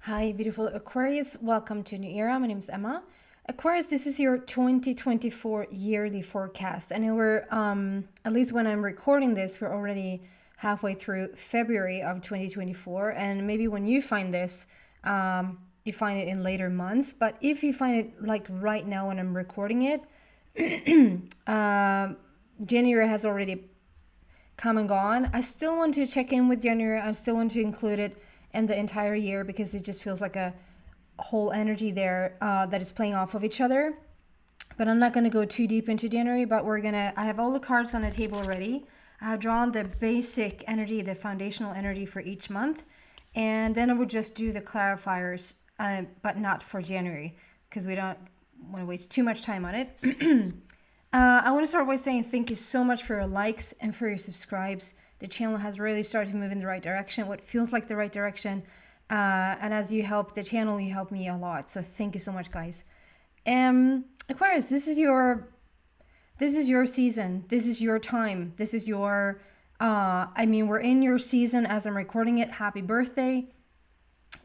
Hi, beautiful Aquarius. Welcome to New Era. My name is Emma. Aquarius, this is your 2024 yearly forecast. I know we're, at least when I'm recording this, we're already halfway through February of 2024. And maybe when you find this, you find it in later months. But if you find it like right now when I'm recording it, January has already come and gone. I still want to check in with January. I still want to include it in the entire year because it just feels like a whole energy there that is playing off of each other. But I'm not going to go too deep into January, but I have all the cards on the table already. I have drawn the basic energy, the foundational energy for each month. And then I would just do the clarifiers, but not for January because we don't want to waste too much time on it. I want to start by saying thank you so much for your likes and for your subscribes. The channel has really started to move in the right direction, what feels like the right direction. And as you help the channel, you help me a lot. So thank you so much, guys. Aquarius, this is your season. This is your time. This is your we're in your season as I'm recording it. Happy birthday.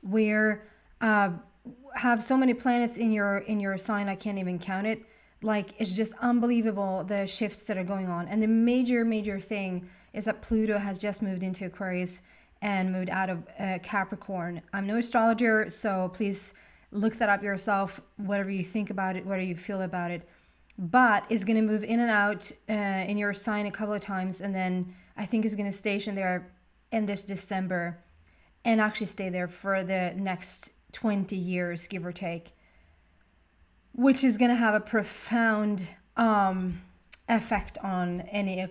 We're have so many planets in your sign, I can't even count it. Like, it's just unbelievable the shifts that are going on. And the major thing is that Pluto has just moved into Aquarius and moved out of Capricorn. I'm no astrologer, so please look that up yourself, whatever you think about it, whatever you feel about it. But is going to move in and out in your sign a couple of times, and then I think is going to station there in this December and actually stay there for the next 20 years, give or take, which is going to have a profound effect on any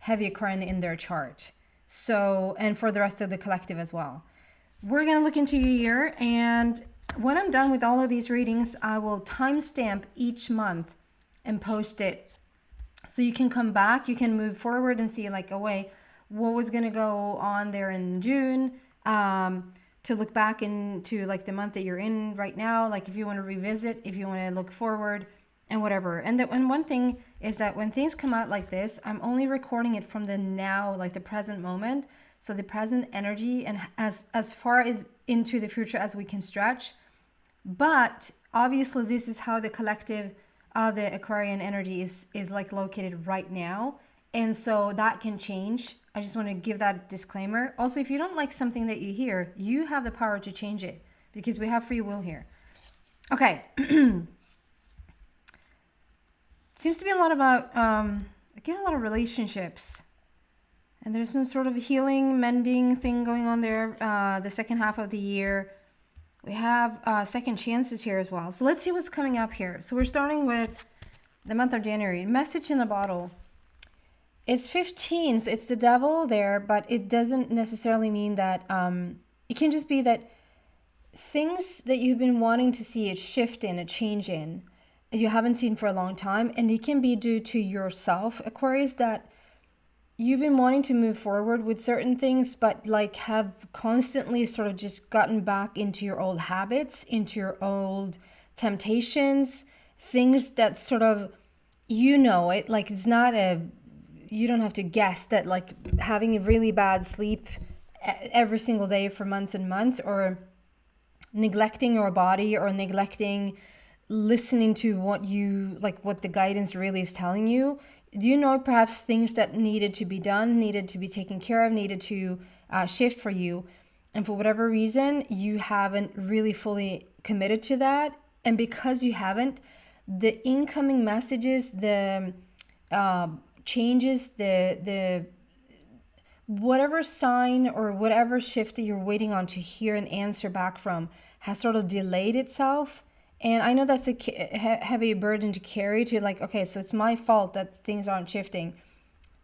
heavy Aquarian in their chart. So, and for the rest of the collective as well. We're going to look into your year, and when I'm done with all of these readings, I will timestamp each month and post it. So you can come back, you can move forward and see like, what was going to go on there in June, to look back into like the month that you're in right now, like if you want to revisit, if you want to look forward and whatever. And one thing is that when things come out like this, I'm only recording it from the now, like the present moment. So the present energy, and as far as into the future as we can stretch. But obviously this is how the collective of the Aquarian energy is like located right now. And so that can change. I just want to give that disclaimer. Also, if you don't like something that you hear, you have the power to change it because we have free will here. Okay. Seems to be a lot about, again, a lot of relationships. And there's some sort of healing, mending thing going on there the second half of the year. We have second chances here as well. So let's see what's coming up here. So we're starting with the month of January. Message in a bottle. It's 15, so it's the devil there, but it doesn't necessarily mean that, it can just be that things that you've been wanting to see a shift in, a change in, you haven't seen for a long time, and it can be due to yourself, Aquarius, that you've been wanting to move forward with certain things, but like have constantly sort of just gotten back into your old habits, into your old temptations, things that sort of, it, like it's not you don't have to guess that like having a really bad sleep every single day for months and months, or neglecting your body, or neglecting listening to what the guidance really is telling you. Perhaps things that needed to be done, needed to be taken care of, needed to shift for you. And for whatever reason, you haven't really fully committed to that. And because you haven't, the incoming messages, the changes, the whatever sign or whatever shift that you're waiting on to hear an answer back from has sort of delayed itself. And I know that's a heavy burden to carry, to like, okay, so it's my fault that things aren't shifting.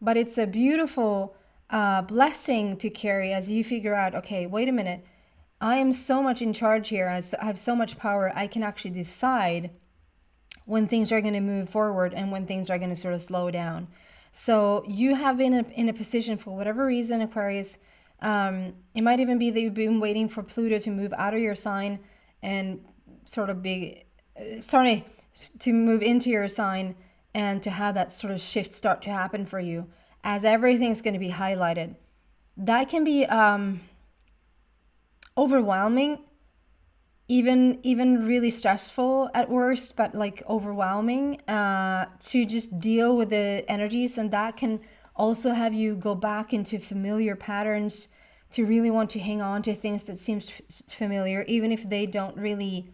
But it's a beautiful blessing to carry as you figure out, okay, wait a minute, I am so much in charge here. I have so much power. I can actually decide when things are going to move forward and when things are going to sort of slow down. So you have been in a position for whatever reason, Aquarius. It might even be that you've been waiting for Pluto to move out of your sign and sort of to move into your sign and to have that sort of shift start to happen for you as everything's going to be highlighted. That can be overwhelming even really stressful at worst, but like overwhelming, to just deal with the energies. And that can also have you go back into familiar patterns, to really want to hang on to things that seems familiar, even if they don't really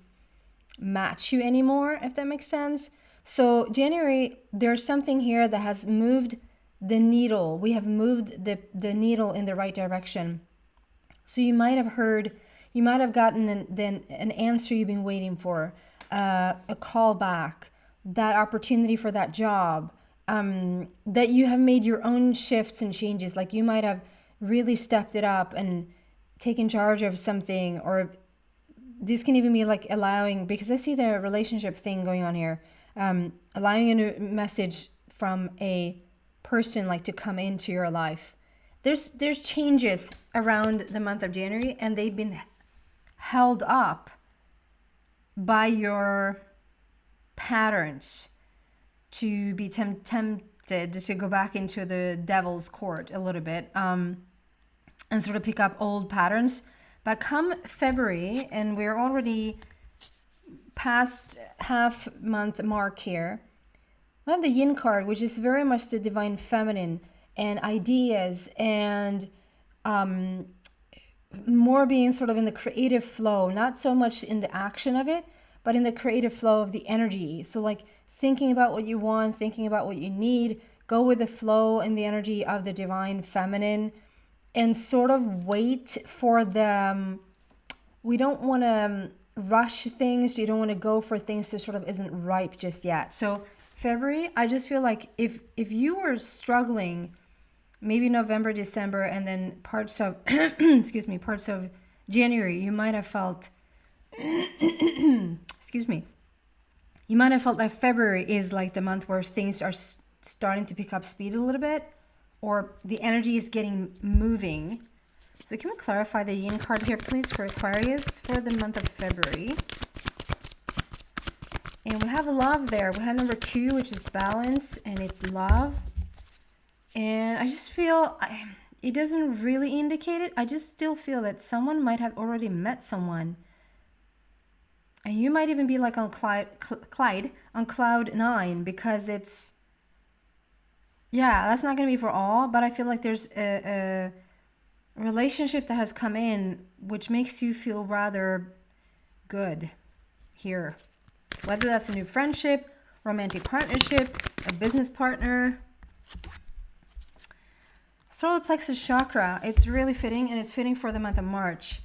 match you anymore, if that makes sense. So January, there's something here that has moved the needle. We have moved the needle in the right direction. So you might have gotten an answer you've been waiting for, a call back, that opportunity for that job, that you have made your own shifts and changes. Like you might have really stepped it up and taken charge of something, or this can even be like allowing, because I see the relationship thing going on here, allowing a new message from a person like to come into your life. There's changes around the month of January, and they've been held up by your patterns to be tempted to go back into the devil's court a little bit, and sort of pick up old patterns. But come February, and we're already past half month mark here, we have the yin card, which is very much the divine feminine and ideas, and more being sort of in the creative flow, not so much in the action of it, but in the creative flow of the energy. So like thinking about what you want, thinking about what you need, go with the flow and the energy of the divine feminine, and sort of wait for the, we don't want to rush things. You don't want to go for things that sort of isn't ripe just yet. So February, I just feel like if you were struggling, maybe November, December, and then parts of, excuse me, parts of January, you might have felt, excuse me, you might have felt like February is like the month where things are starting to pick up speed a little bit, or the energy is getting moving. So can we clarify the yin card here, please, for Aquarius for the month of February? And we have love there. We have number 2, which is balance, and it's love. And I just feel, it doesn't really indicate it. I just still feel that someone might have already met someone. And you might even be like on cloud 9, because it's, yeah, that's not going to be for all, but I feel like there's a relationship that has come in, which makes you feel rather good here. Whether that's a new friendship, romantic partnership, a business partner. Solar plexus chakra, it's really fitting, and it's fitting for the month of March.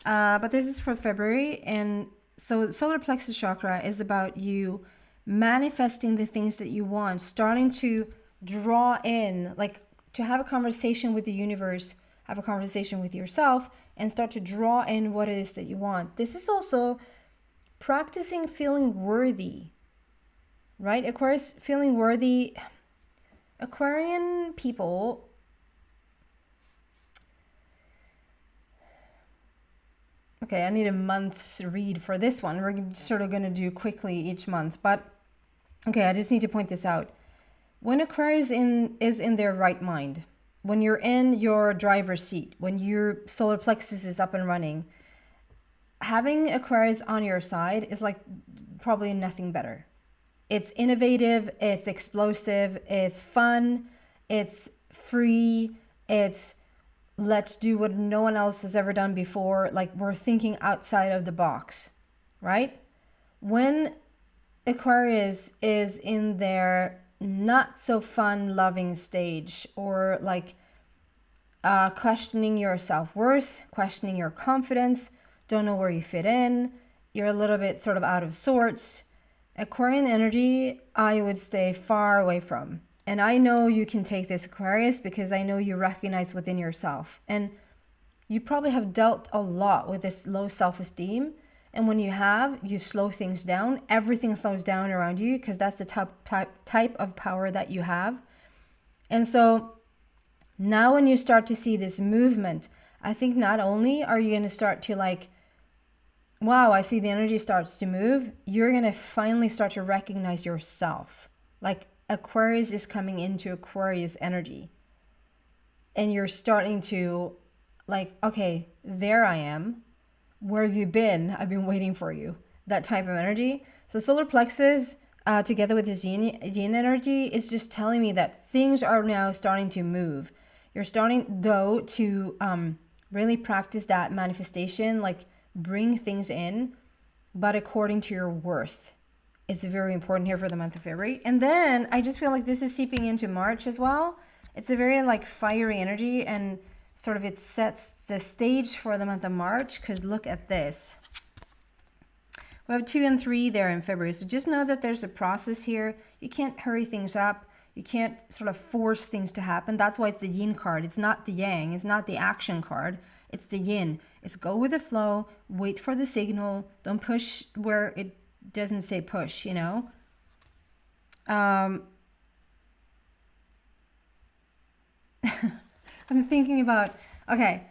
But this is for February. And so solar plexus chakra is about you manifesting the things that you want, starting to draw in, like to have a conversation with the universe, have a conversation with yourself, and start to draw in what it is that you want. This is also practicing feeling worthy, right? Aquarius, feeling worthy. Aquarian people, okay, I need a month's read for this one. We're sort of going to do quickly each month, but okay, I just need to point this out. When Aquarius is in their right mind, when you're in your driver's seat, when your solar plexus is up and running, having Aquarius on your side is like probably nothing better. It's innovative, it's explosive, it's fun, it's free, it's let's do what no one else has ever done before. Like we're thinking outside of the box, right? When Aquarius is in their not so fun loving stage, or like questioning your self-worth, questioning your confidence, don't know where you fit in, you're a little bit sort of out of sorts, Aquarian energy I would stay far away from. And I know you can take this, Aquarius, because I know you recognize within yourself, and you probably have dealt a lot with this low self-esteem. And when you have, you slow things down. Everything slows down around you, because that's the type of power that you have. And so now when you start to see this movement, I think not only are you going to start to like, wow, I see the energy starts to move. You're going to finally start to recognize yourself. Like Aquarius is coming into Aquarius energy. And you're starting to like, okay, there I am. where have you been? I've been waiting for you. That type of energy. So solar plexus, together with this yin energy, is just telling me that things are now starting to move. You're starting, though, to really practice that manifestation, like bring things in, but according to your worth. It's very important here for the month of February. And then I just feel like this is seeping into March as well. It's a very like fiery energy, and sort of it sets the stage for the month of March, because look at this. We have 2 and 3 there in February. So just know that there's a process here. You can't hurry things up. You can't sort of force things to happen. That's why it's the yin card. It's not the yang. It's not the action card. It's the yin. It's go with the flow. Wait for the signal. Don't push where it doesn't say push, you know. I'm thinking about, okay,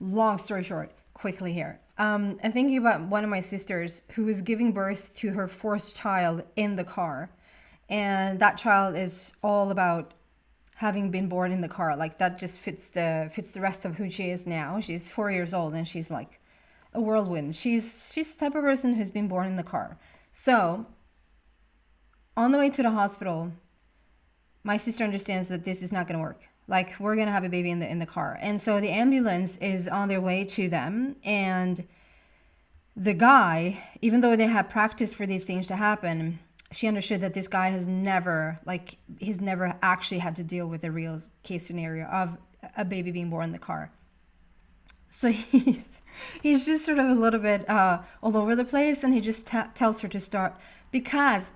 long story short, quickly here. I'm thinking about one of my sisters who was giving birth to her 4th child in the car. And that child is all about having been born in the car. Like that just fits the rest of who she is now. She's 4 years old and she's like a whirlwind. She's the type of person who's been born in the car. So on the way to the hospital, my sister understands that this is not going to work. Like we're going to have a baby in the car. And so the ambulance is on their way to them. And the guy, even though they had practice for these things to happen, she understood that this guy he's never actually had to deal with a real case scenario of a baby being born in the car. So he's just sort of a little bit all over the place, and he just tells her to start, because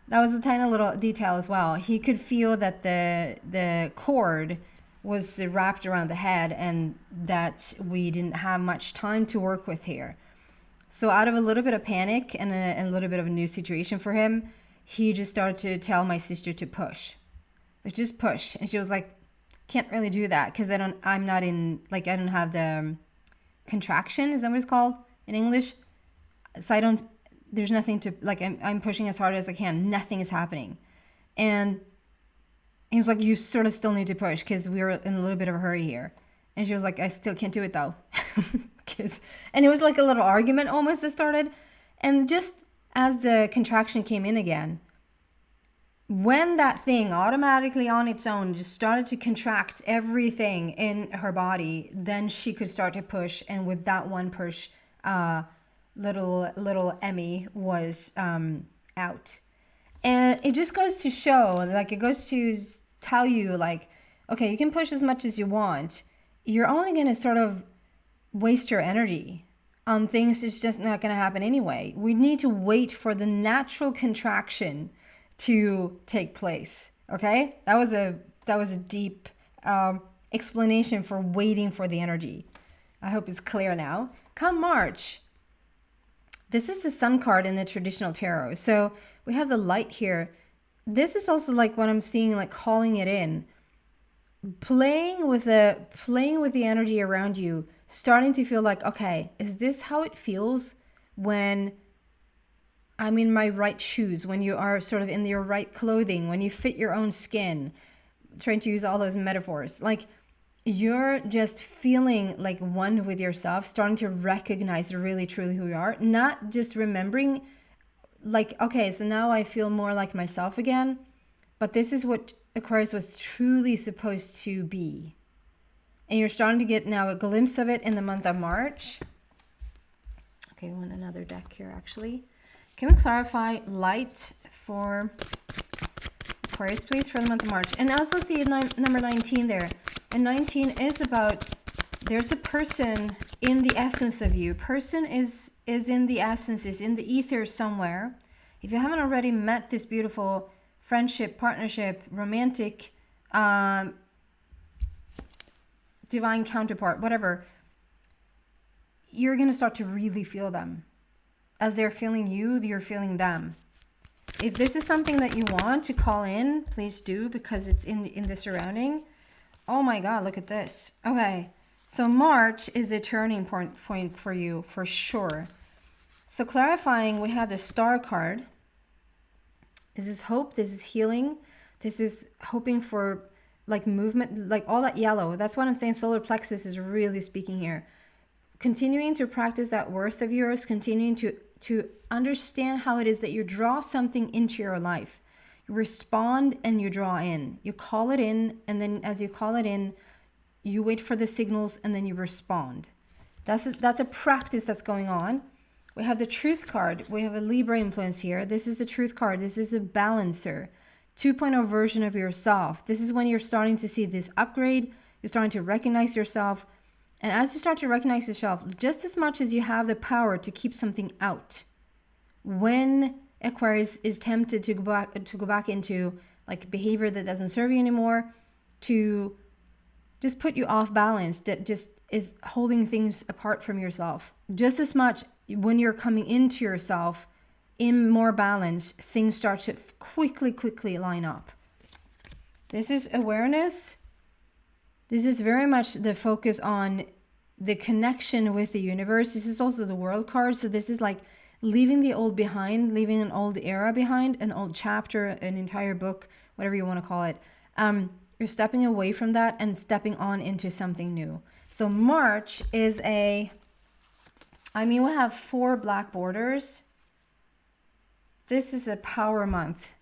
that was a tiny little detail as well. He could feel that the cord was wrapped around the head, and that we didn't have much time to work with here. So out of a little bit of panic and a little bit of a new situation for him, he just started to tell my sister to push. Like, just push. And she was like, can't really do that because I don't have the contraction, is that what it's called in English? So there's nothing to, like, I'm pushing as hard as I can. Nothing is happening. And he was like, you sort of still need to push because we were in a little bit of a hurry here. And she was like, I still can't do it though. And it was like a little argument almost that started. And just as the contraction came in again, when that thing automatically on its own just started to contract everything in her body, then she could start to push. And with that one push, little Emmy was out. And it just goes to show, like, it goes to tell you, like, okay, you can push as much as you want. You're only going to sort of waste your energy on things that's just not going to happen anyway. We need to wait for the natural contraction to take place. Okay, that was a deep explanation for waiting for the energy. I hope it's clear now. Come March, this is the Sun card in the traditional tarot. So we have the light here. This is also like what I'm seeing, like calling it in, playing with the energy around you, starting to feel like, okay, is this how it feels when I'm in my right shoes, when you are sort of in your right clothing, when you fit your own skin, trying to use all those metaphors. Like, you're just feeling like one with yourself, starting to recognize really truly who you are, not just remembering like, okay, so now I feel more like myself again, but this is what Aquarius was truly supposed to be. And you're starting to get now a glimpse of it in the month of March. Okay, I want another deck here, actually. Can we clarify light for Aquarius, please, for the month of March? And I also see number 19 there. And 19 is about, there's a person in the essence of you. Person is in the essence, is in the ether somewhere. If you haven't already met this beautiful friendship, partnership, romantic, divine counterpart, whatever, you're going to start to really feel them. As they're feeling you, you're feeling them. If this is something that you want to call in, please do, because it's in the surrounding. Oh my God, look at this. Okay, so March is a turning point for you, for sure. So clarifying, we have the Star card. This is hope, this is healing, this is hoping for like movement, like all that yellow. That's what I'm saying. Solar plexus is really speaking here. continuing to practice that worth of yours, continuing to understand how it is that you draw something into your life. You respond and you draw in. You call it in, and then as you call it in, you wait for the signals and then you respond. That's a practice that's going on. We have the Truth card. We have a Libra influence here. This is a Truth card. This is a balancer. 2.0 version of yourself. This is when you're starting to see this upgrade. You're starting to recognize yourself. And as you start to recognize yourself, just as much as you have the power to keep something out, when Aquarius is tempted to go back into like behavior that doesn't serve you anymore, to just put you off balance, that just is holding things apart from yourself. Just as much when you're coming into yourself in more balance, things start to quickly line up. This is awareness. This is very much the focus on the connection with the universe. This is also the World card. So this is like leaving the old behind, leaving an old era behind, an old chapter, an entire book, whatever you want to call it. You're stepping away from that and stepping on into something new. So March is we have 4 black borders. This is a power month.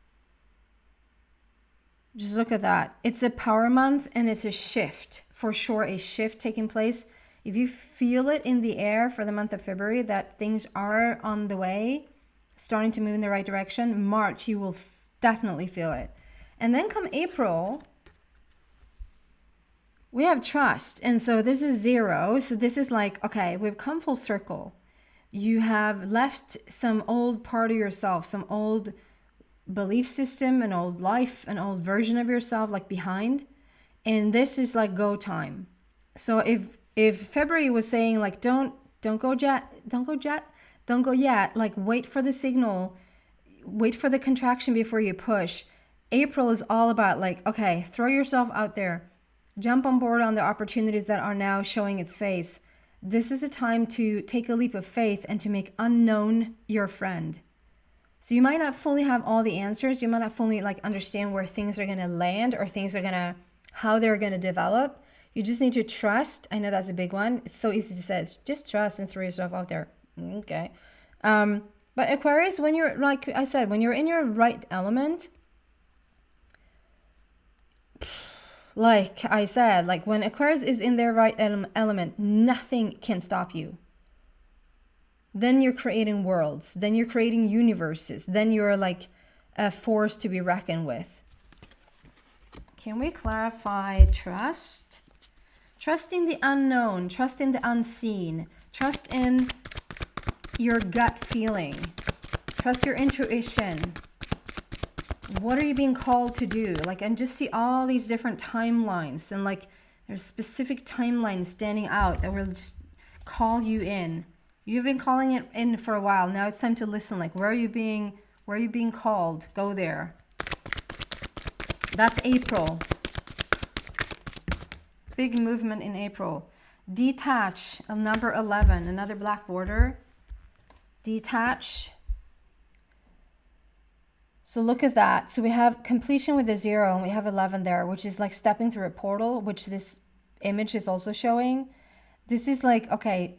Just look at that. It's a power month and it's a shift. For sure, a shift taking place. If you feel it in the air for the month of February that things are on the way, starting to move in the right direction, March, you will definitely feel it. And then come April, we have trust. And so this is 0. So this is like, okay, we've come full circle. You have left some old part of yourself, some old belief system, an old life, an old version of yourself like behind. And this is like go time. So if February was saying like don't go yet, like wait for the signal, wait for the contraction before you push. April is all about like, okay, throw yourself out there. Jump on board on the opportunities that are now showing its face. This is a time to take a leap of faith and to make unknown your friend. So you might not fully have all the answers. You might not fully like understand where things are going to land or how they're going to develop. You just need to trust. I know that's a big one. It's so easy to say. It's just trust and throw yourself out there. Okay. But Aquarius, when you're, like I said, when you're in your right element, like I said, like when Aquarius is in their right element, nothing can stop you. Then you're creating worlds. Then you're creating universes. Then you're like a force to be reckoned with. Can we clarify trust? Trust in the unknown. Trust in the unseen. Trust in your gut feeling. Trust your intuition. What are you being called to do? Like, and just see all these different timelines, and like there's specific timelines standing out that will just call you in. You've been calling it in for a while. Now it's time to listen. Like, where are you being called? Go there. That's April. Big movement in April. Detach, number 11, another black border. Detach. So look at that. So we have completion with a 0 and we have 11 there, which is like stepping through a portal, which this image is also showing. This is like, okay,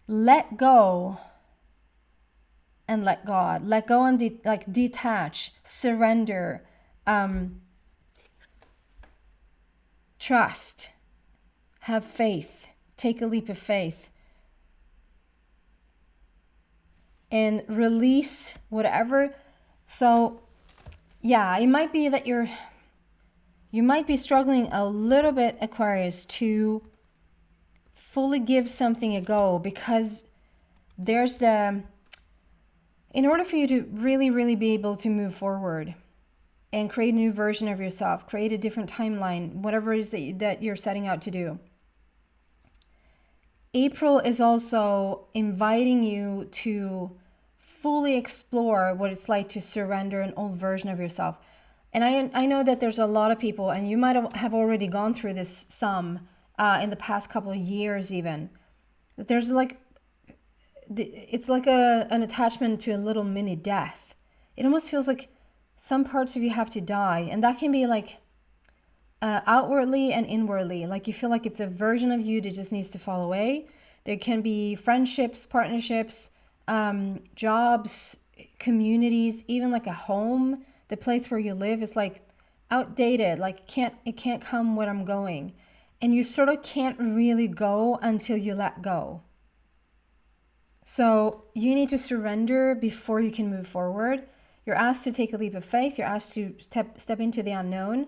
let go and let God. Let go and detach, surrender, trust, have faith, take a leap of faith, and release whatever. So yeah, it might be that you might be struggling a little bit, Aquarius, to fully give something a go, because there's in order for you to really be able to move forward and create a new version of yourself, create a different timeline, whatever it is that you're setting out to do. April is also inviting you to fully explore what it's like to surrender an old version of yourself. And I know that there's a lot of people, and you might have already gone through this some in the past couple of years even, that there's like, it's like an attachment to a little mini death. It almost feels like some parts of you have to die, and that can be like outwardly and inwardly. Like you feel like it's a version of you that just needs to fall away. There can be friendships, partnerships, jobs, communities, even like a home. The place where you live is like outdated, like it can't come where I'm going. And you sort of can't really go until you let go. So you need to surrender before you can move forward. You're asked to take a leap of faith. You're asked to step into the unknown.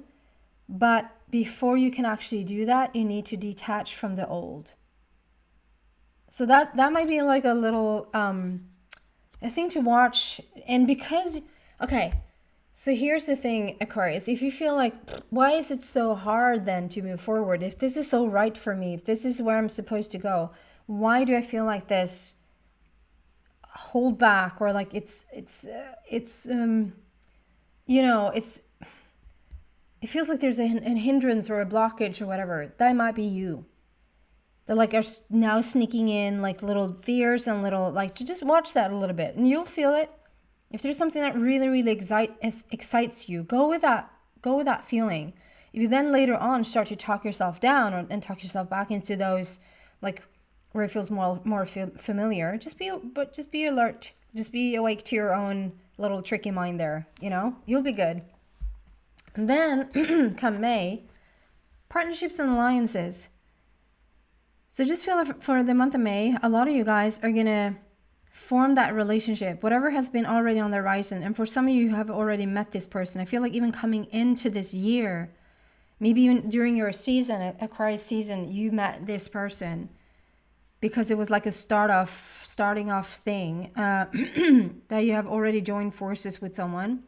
But before you can actually do that, you need to detach from the old. So that might be like a little a thing to watch. And because, okay, so here's the thing, Aquarius. If you feel like, why is it so hard then to move forward? If this is so right for me, if this is where I'm supposed to go, why do I feel like this hold back, or like it feels like there's a hindrance or a blockage or whatever? That might be you. That like are now sneaking in like little fears and little, like, to just watch that a little bit and you'll feel it. If there's something that really excites you, go with that feeling. If you then later on start to talk yourself down and talk yourself back into those, like, where it feels more familiar, just be alert. Just be awake to your own little tricky mind there, you'll be good. And then come May, partnerships and alliances. So just feel for the month of May, a lot of you guys are going to form that relationship, whatever has been already on the horizon. And for some of you who have already met this person, I feel like even coming into this year, maybe even during your season, Aquarius season, you met this person because it was like a starting off thing, that you have already joined forces with someone.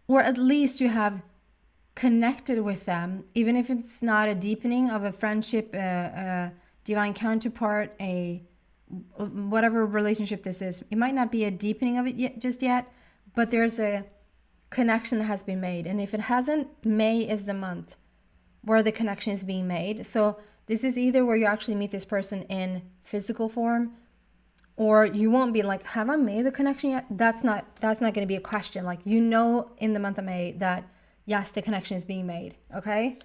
Or at least you have connected with them, even if it's not a deepening of a friendship, a divine counterpart, a whatever relationship this is. It might not be a deepening of it just yet, but there's a connection that has been made. And if it hasn't, May is the month where the connection is being made. So this is either where you actually meet this person in physical form, or you won't be like, have I made the connection yet? That's not going to be a question. Like, in the month of May that yes, the connection is being made. Okay.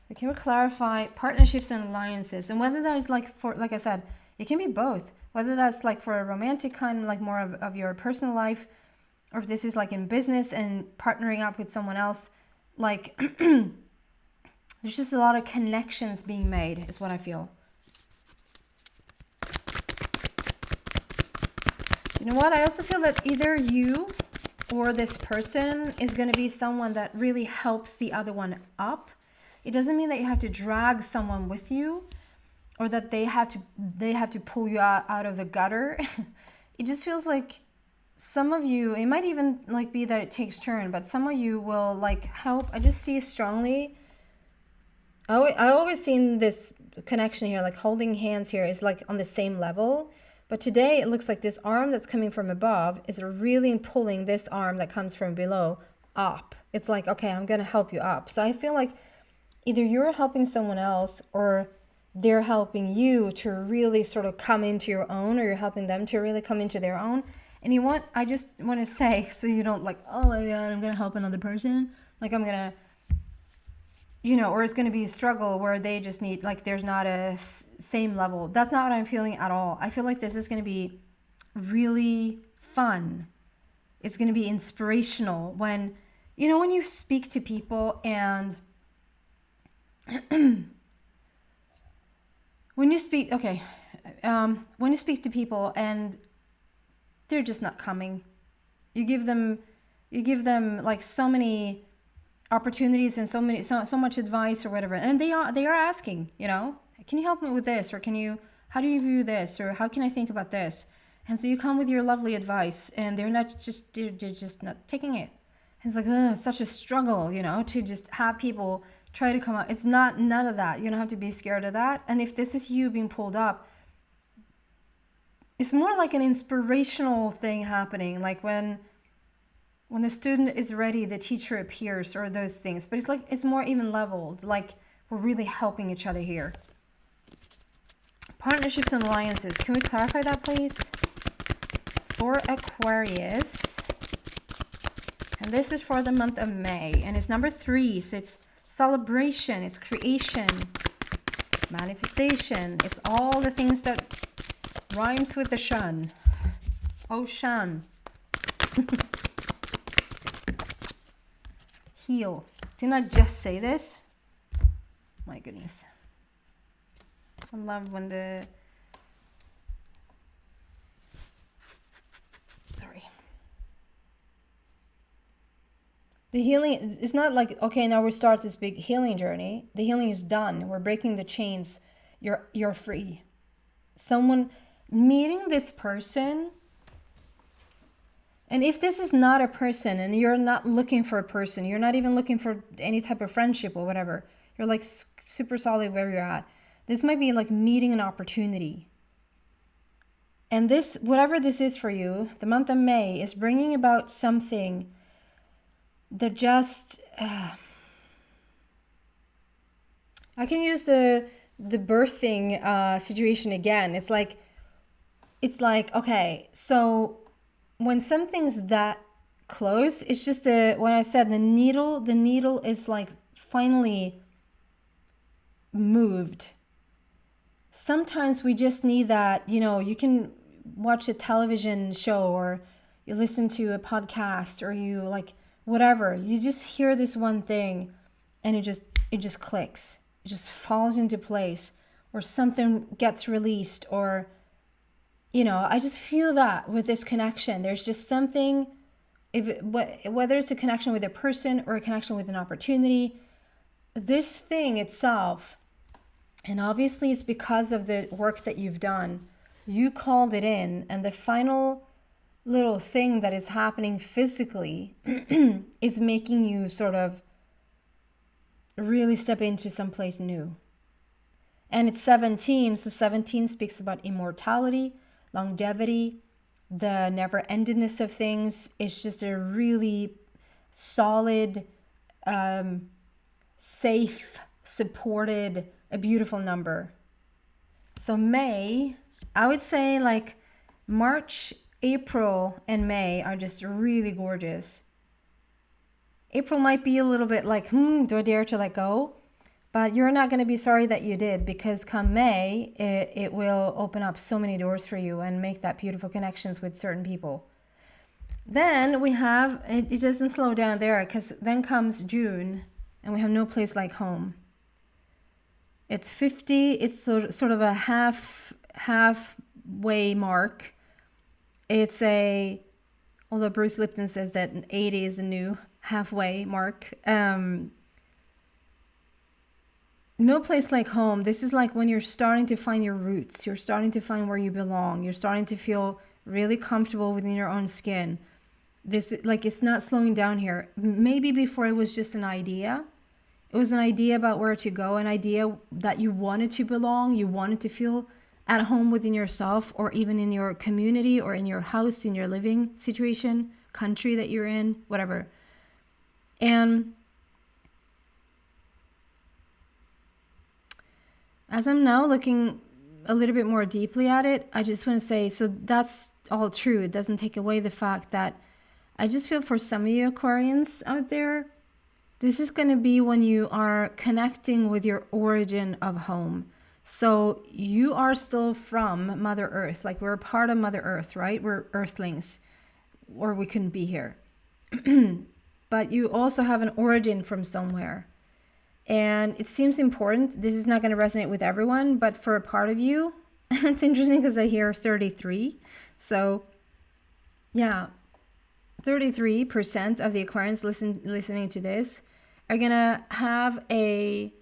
So can we clarify partnerships and alliances, and whether that is like for, like I said, it can be both. Whether that's like for a romantic kind, like more of your personal life, or if this is like in business and partnering up with someone else, like there's just a lot of connections being made is what I feel. You know what? I also feel that either you or this person is going to be someone that really helps the other one up. It doesn't mean that you have to drag someone with you, or that they have to pull you out of the gutter. It just feels like some of you, it might even like be that it takes turn, but some of you will like help. I just see strongly. I always seen this connection here, like holding hands here is like on the same level. But today it looks like this arm that's coming from above is really pulling this arm that comes from below up. It's like, okay, I'm going to help you up. So I feel like either you're helping someone else, or they're helping you to really sort of come into your own, or you're helping them to really come into their own. And I just want to say, so you don't like, oh my God, I'm going to help another person. Like I'm going to, or it's going to be a struggle where they just need, like, there's not a same level. That's not what I'm feeling at all. I feel like this is going to be really fun. It's going to be inspirational when you speak to people and when you speak to people and they're just not coming, you give them like so many opportunities and so much advice or whatever, and they are asking, can you help me with this, or how do you view this, or how can I think about this? And so you come with your lovely advice, and they're just not taking it. And it's like, it's such a struggle, to just have people try to come out. It's not, none of that. You don't have to be scared of that. And if this is you being pulled up, it's more like an inspirational thing happening, like when the student is ready, the teacher appears, or those things. But it's more even leveled, like we're really helping each other here. Partnerships and alliances. Can we clarify that, please? For Aquarius. And this is for the month of May. And it's number 3. So it's celebration. It's creation. manifestation. It's all the things that rhymes with the shun. Oh, shun. Heal. Didn't I just say this? My goodness. I love when the... Sorry. The healing, it's not like, okay, now we start this big healing journey. The healing is done. We're breaking the chains. You're free. Someone meeting this person, and if this is not a person and you're not looking for a person, you're not even looking for any type of friendship or whatever, you're like super solid where you're at. This might be like meeting an opportunity. And this, whatever this is for you, the month of May is bringing about something that just... I can use the birthing situation again. It's like, okay, so when something's that close, it's just when I said the needle is like finally moved. Sometimes we just need that, you can watch a television show or you listen to a podcast or you like whatever. You just hear this one thing and it just clicks. It just falls into place, or something gets released, or I just feel that with this connection. There's just something, whether it's a connection with a person or a connection with an opportunity, this thing itself, and obviously it's because of the work that you've done, you called it in, and the final little thing that is happening physically is making you sort of really step into someplace new. And it's 17, so 17 speaks about immortality, longevity, the never-endedness of things. It's just a really solid, safe, supported, a beautiful number. So May, I would say like March, April, and May are just really gorgeous. April might be a little bit like, do I dare to let go? But you're not going to be sorry that you did, because come May, it will open up so many doors for you and make that beautiful connections with certain people. Then we have, it doesn't slow down there, because then comes June and we have no place like home. It's 50, it's sort of a halfway mark. It's although Bruce Lipton says that 80 is a new halfway mark. No place like home. This is like when you're starting to find your roots. You're starting to find where you belong. You're starting to feel really comfortable within your own skin. This, like, it's not slowing down here. Maybe before it was just an idea. It was an idea about where to go, an idea that you wanted to belong. You wanted to feel at home within yourself, or even in your community, or in your house, in your living situation, country that you're in, whatever. And as I'm now looking a little bit more deeply at it, I just want to say, so that's all true. It doesn't take away the fact that I just feel for some of you Aquarians out there, this is going to be when you are connecting with your origin of home. So you are still from Mother Earth. Like, we're a part of Mother Earth, right? We're earthlings, or we couldn't be here. But you also have an origin from somewhere. And it seems important. This is not going to resonate with everyone, but for a part of you, it's interesting because I hear 33. So yeah, 33% of the Aquarians listening to this are going to have a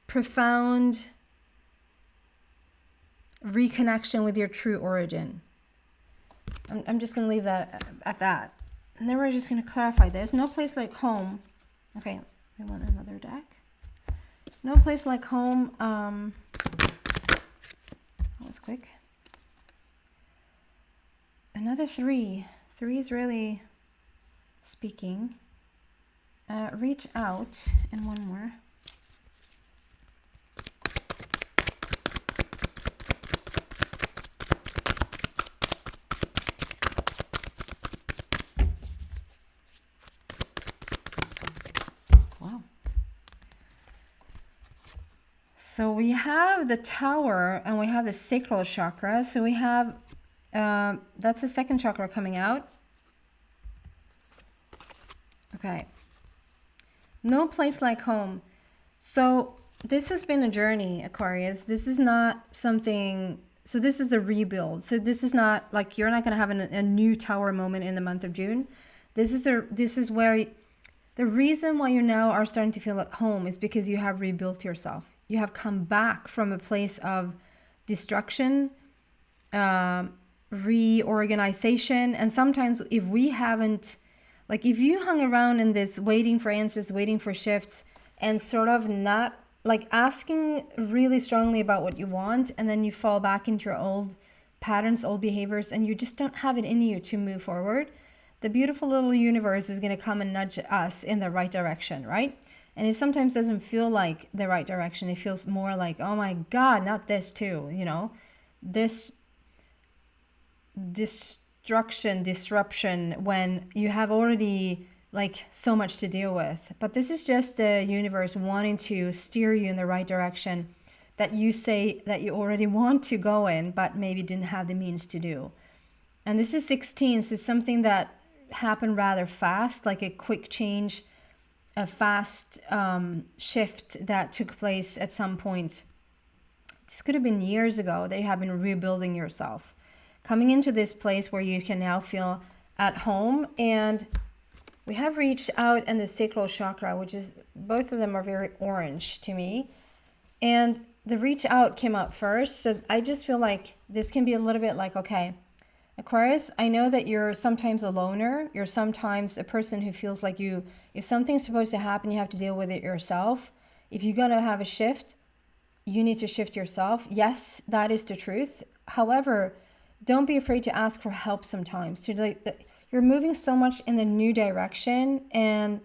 profound reconnection with your true origin. I'm just going to leave that at that. And then we're just going to clarify this. No place like home. Okay, I want another deck. No place like home. That was quick. Another 3. 3 is really speaking. Reach out, and one more. So So we have the Tower and we have the sacral chakra. So we have, that's the second chakra coming out. Okay. No place like home. So this has been a journey, Aquarius. This is not something, so this is the rebuild. So this is not like, you're not going to have a new Tower moment in the month of June. This is where the reason why you now are starting to feel at home is because you have rebuilt yourself. You have come back from a place of destruction, reorganization. And sometimes if we haven't, like if you hung around in this waiting for answers, waiting for shifts, and sort of not like asking really strongly about what you want, and then you fall back into your old patterns, old behaviors, and you just don't have it in you to move forward, the beautiful little universe is going to come and nudge us in the right direction, right? And it sometimes doesn't feel like the right direction. It feels more like, oh my God, not this too, you know, this disruption when you have already like so much to deal with. But this is just the universe wanting to steer you in the right direction that you say that you already want to go in, but maybe didn't have the means to do. And this is 16, so something that happened rather fast, like a quick change, a fast shift that took place at some point. This could have been years ago. They have been rebuilding yourself, coming into this place where you can now feel at home. And we have reached out and the sacral chakra, which is, both of them are very orange to me. And the reach out came up first. So I just feel like this can be a little bit like, okay, Aquarius, I know that you're sometimes a loner. You're sometimes a person who feels like you, if something's supposed to happen, you have to deal with it yourself. If you're going to have a shift, you need to shift yourself. Yes, that is the truth. However, don't be afraid to ask for help sometimes. To like, you're moving so much in the new direction, and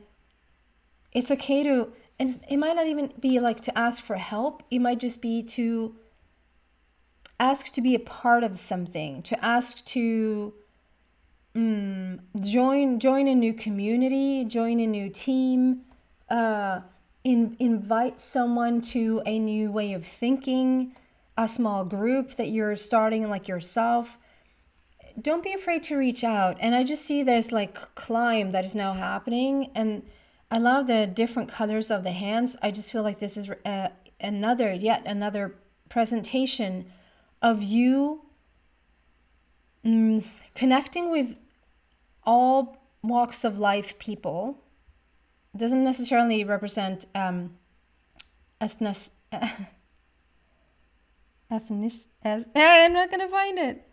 it's okay to, and it might not even be like to ask for help. It might just be to ask to be a part of something, to ask to join a new community, join a new team, invite someone to a new way of thinking, a small group that you're starting like yourself. Don't be afraid to reach out. And I just see this like climb that is now happening, and I love the different colors of the hands. I just feel like this is yet another presentation of you connecting with all walks of life people. Doesn't necessarily represent I'm not gonna find it.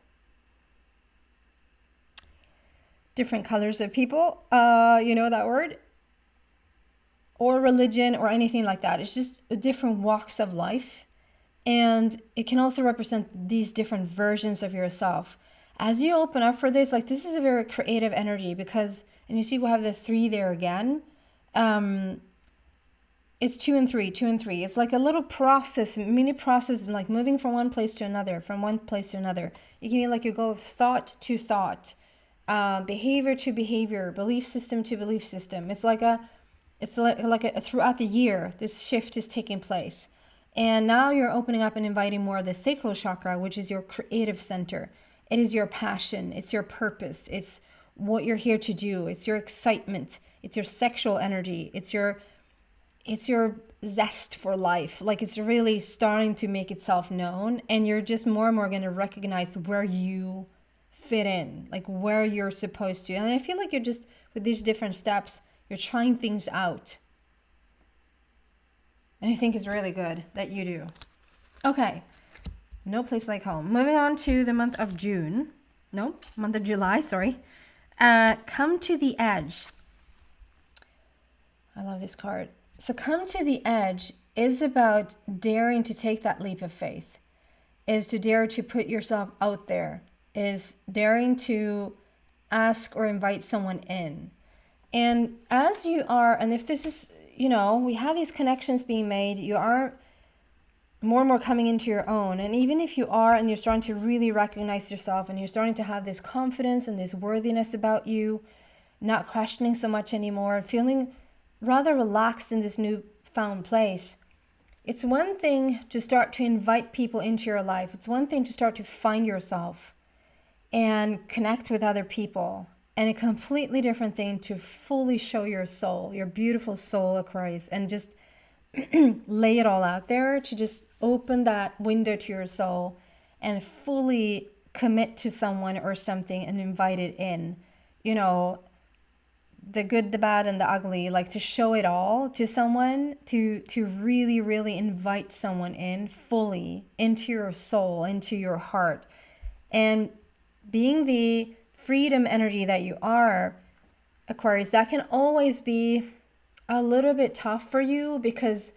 Different colors of people, you know that word, or religion or anything like that. It's just different walks of life. And it can also represent these different versions of yourself. As you open up for this, like this is a very creative energy because, and you see we have the 3 there again. It's 2 and 3, 2 and 3. It's like a little process, mini process, like moving from one place to another, from one place to another. It can be like you go thought to thought, behavior to behavior, belief system to belief system. It's like a throughout the year, this shift is taking place. And now you're opening up and inviting more of the sacral chakra, which is your creative center. It is your passion. It's your purpose. It's what you're here to do. It's your excitement. It's your sexual energy. It's your zest for life. Like it's really starting to make itself known. And you're just more and more going to recognize where you fit in, like where you're supposed to. And I feel like you're just, with these different steps, you're trying things out. And I think it's really good that you do. Okay. No place like home. Moving on to the month of June. No, month of July, sorry. Come to the edge. I love this card. So come to the edge is about daring to take that leap of faith. Is to dare to put yourself out there. Is daring to ask or invite someone in. And as you are, and if this is, you know, we have these connections being made, you are more and more coming into your own. And even if you are, and you're starting to really recognize yourself, and you're starting to have this confidence and this worthiness about you, not questioning so much anymore, feeling rather relaxed in this newfound place, It's one thing to start to invite people into your life. It's one thing to start to find yourself and connect with other people. And a completely different thing to fully show your soul, your beautiful soul, Aquarius, and just lay it all out there, to just open that window to your soul and fully commit to someone or something and invite it in. You know, the good, the bad, and the ugly, like to show it all to someone, to really, really invite someone in fully into your soul, into your heart. And being the freedom energy that you are, Aquarius, that can always be a little bit tough for you, because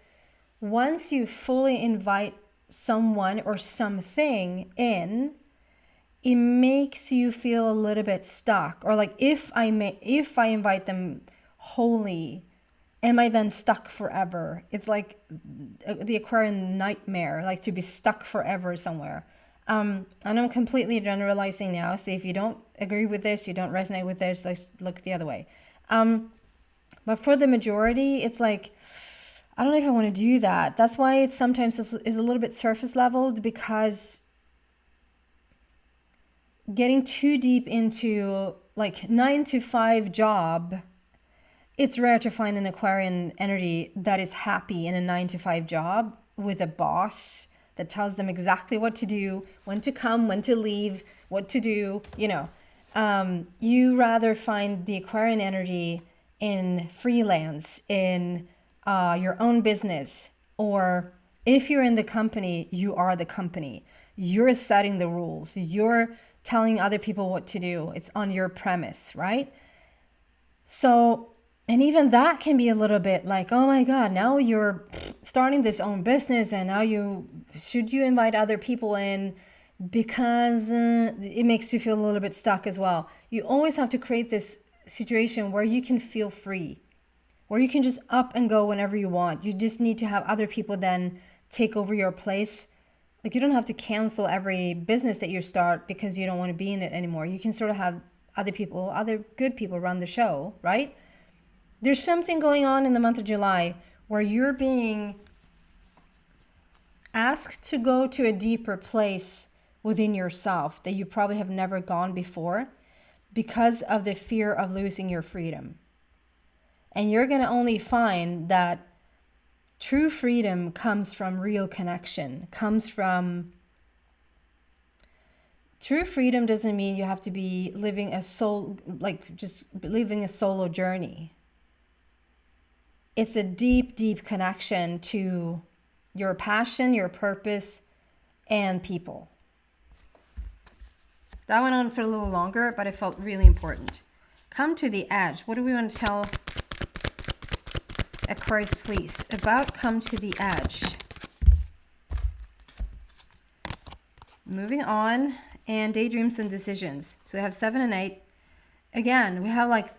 once you fully invite someone or something in, it makes you feel a little bit stuck. Or like, if I invite them wholly, am I then stuck forever? It's like the Aquarian nightmare, like to be stuck forever somewhere. And I'm completely generalizing now, so if you don't agree with this, you don't resonate with this, let's look the other way. But for the majority, it's like, I don't know if I want to do that. That's why it sometimes is a little bit surface leveled, because getting too deep into like 9-to-5 job, it's rare to find an Aquarian energy that is happy in a 9-to-5 job with a boss that tells them exactly what to do, when to come, when to leave, what to do, you know. You rather find the Aquarian energy in freelance, in your own business, or if you're in the company, you are the company. You're setting the rules. You're telling other people what to do. It's on your premise, right? So, and even that can be a little bit like, oh my God, now you're starting this own business, and now should you invite other people in, because it makes you feel a little bit stuck as well. You always have to create this situation where you can feel free, where you can just up and go whenever you want. You just need to have other people then take over your place. Like, you don't have to cancel every business that you start because you don't want to be in it anymore. You can sort of have other people, other good people run the show, right? There's something going on in the month of July where you're being asked to go to a deeper place within yourself that you probably have never gone before, because of the fear of losing your freedom. And you're going to only find that true freedom comes from real connection, true freedom doesn't mean you have to be living a solo journey. It's a deep, deep connection to your passion, your purpose, and people. That went on for a little longer, but it felt really important. Come to the edge. What do we want to tell Aquarius, please, about come to the edge? Moving on, and daydreams and decisions. So we have 7 and 8. Again, we have like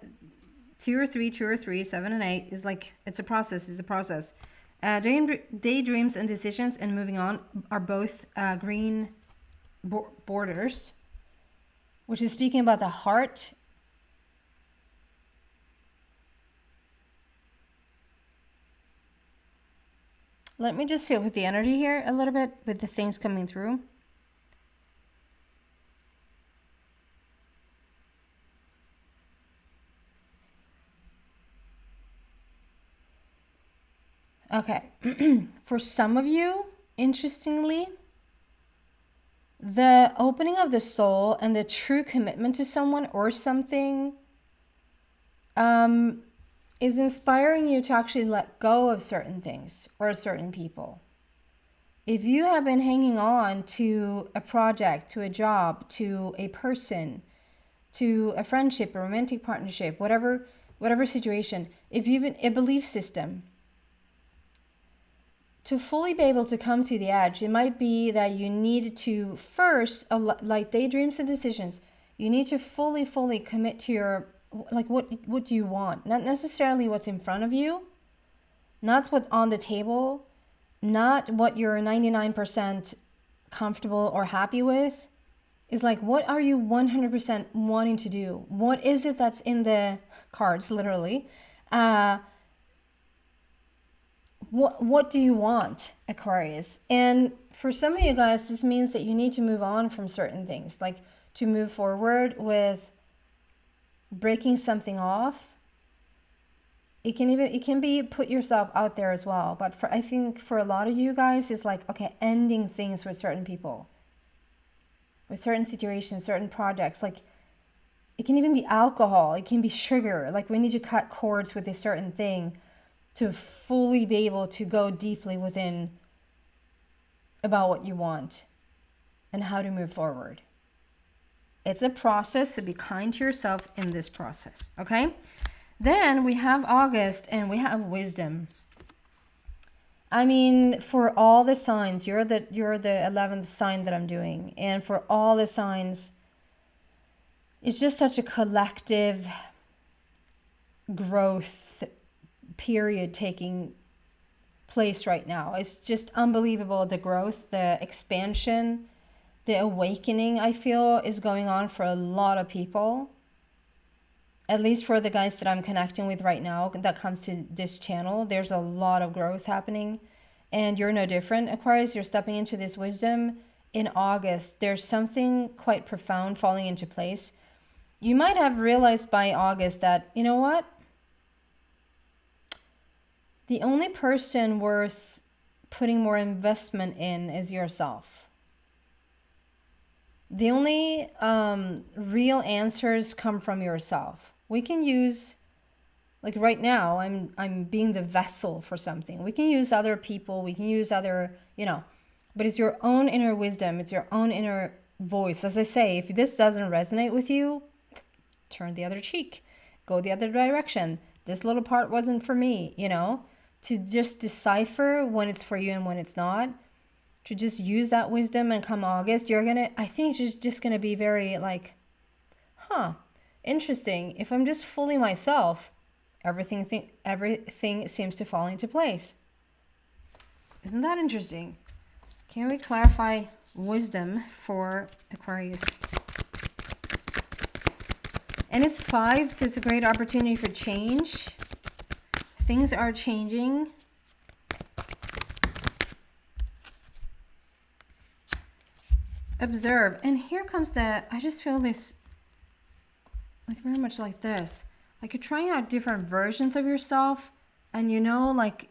2 or 3, 7 and 8 is like, it's a process. Daydreams and decisions and moving on are both green borders, which is speaking about the heart. Let me just sit with the energy here a little bit, with the things coming through. Okay. For some of you, interestingly, the opening of the soul and the true commitment to someone or something is inspiring you to actually let go of certain things or certain people. If you have been hanging on to a project, to a job, to a person, to a friendship, a romantic partnership, whatever situation, if you've been a belief system, to fully be able to come to the edge, it might be that you need to first, like daydreams and decisions, you need to fully commit to your, like what do you want? Not necessarily what's in front of you, not what's on the table, not what you're 99% comfortable or happy with. Is like, what are you 100% wanting to do? What is it that's in the cards, literally? what do you want, Aquarius? And for some of you guys, this means that you need to move on from certain things, like to move forward with breaking something off. It can be put yourself out there as well. But I think for a lot of you guys, it's like, okay, ending things with certain people, with certain situations, certain projects. Like it can even be alcohol. It can be sugar. Like we need to cut cords with a certain thing to fully be able to go deeply within about what you want and how to move forward. It's a process, so be kind to yourself in this process, okay? Then we have August and we have wisdom. I mean, for all the signs, you're the 11th sign that I'm doing. And for all the signs, it's just such a collective growth period taking place right now. It's just unbelievable, the growth, the expansion, the awakening I feel is going on for a lot of people. At least for the guys that I'm connecting with right now that comes to this channel, there's a lot of growth happening. And you're no different, Aquarius. You're stepping into this wisdom in August. There's something quite profound falling into place. You might have realized by August that, you know what? The only person worth putting more investment in is yourself. The only real answers come from yourself. We can use, like right now, I'm being the vessel for something. We can use other people, we can use other, but it's your own inner wisdom, it's your own inner voice. As I say, if this doesn't resonate with you, turn the other cheek, go the other direction. This little part wasn't for me, to just decipher when it's for you and when it's not. To just use that wisdom, and come August, I think it's just gonna be very like, interesting. If I'm just fully myself, everything seems to fall into place. Isn't that interesting? Can we clarify wisdom for Aquarius? And it's 5, so it's a great opportunity for change. Things are changing. Observe. And here comes I just feel this, like very much like this. Like you're trying out different versions of yourself. And like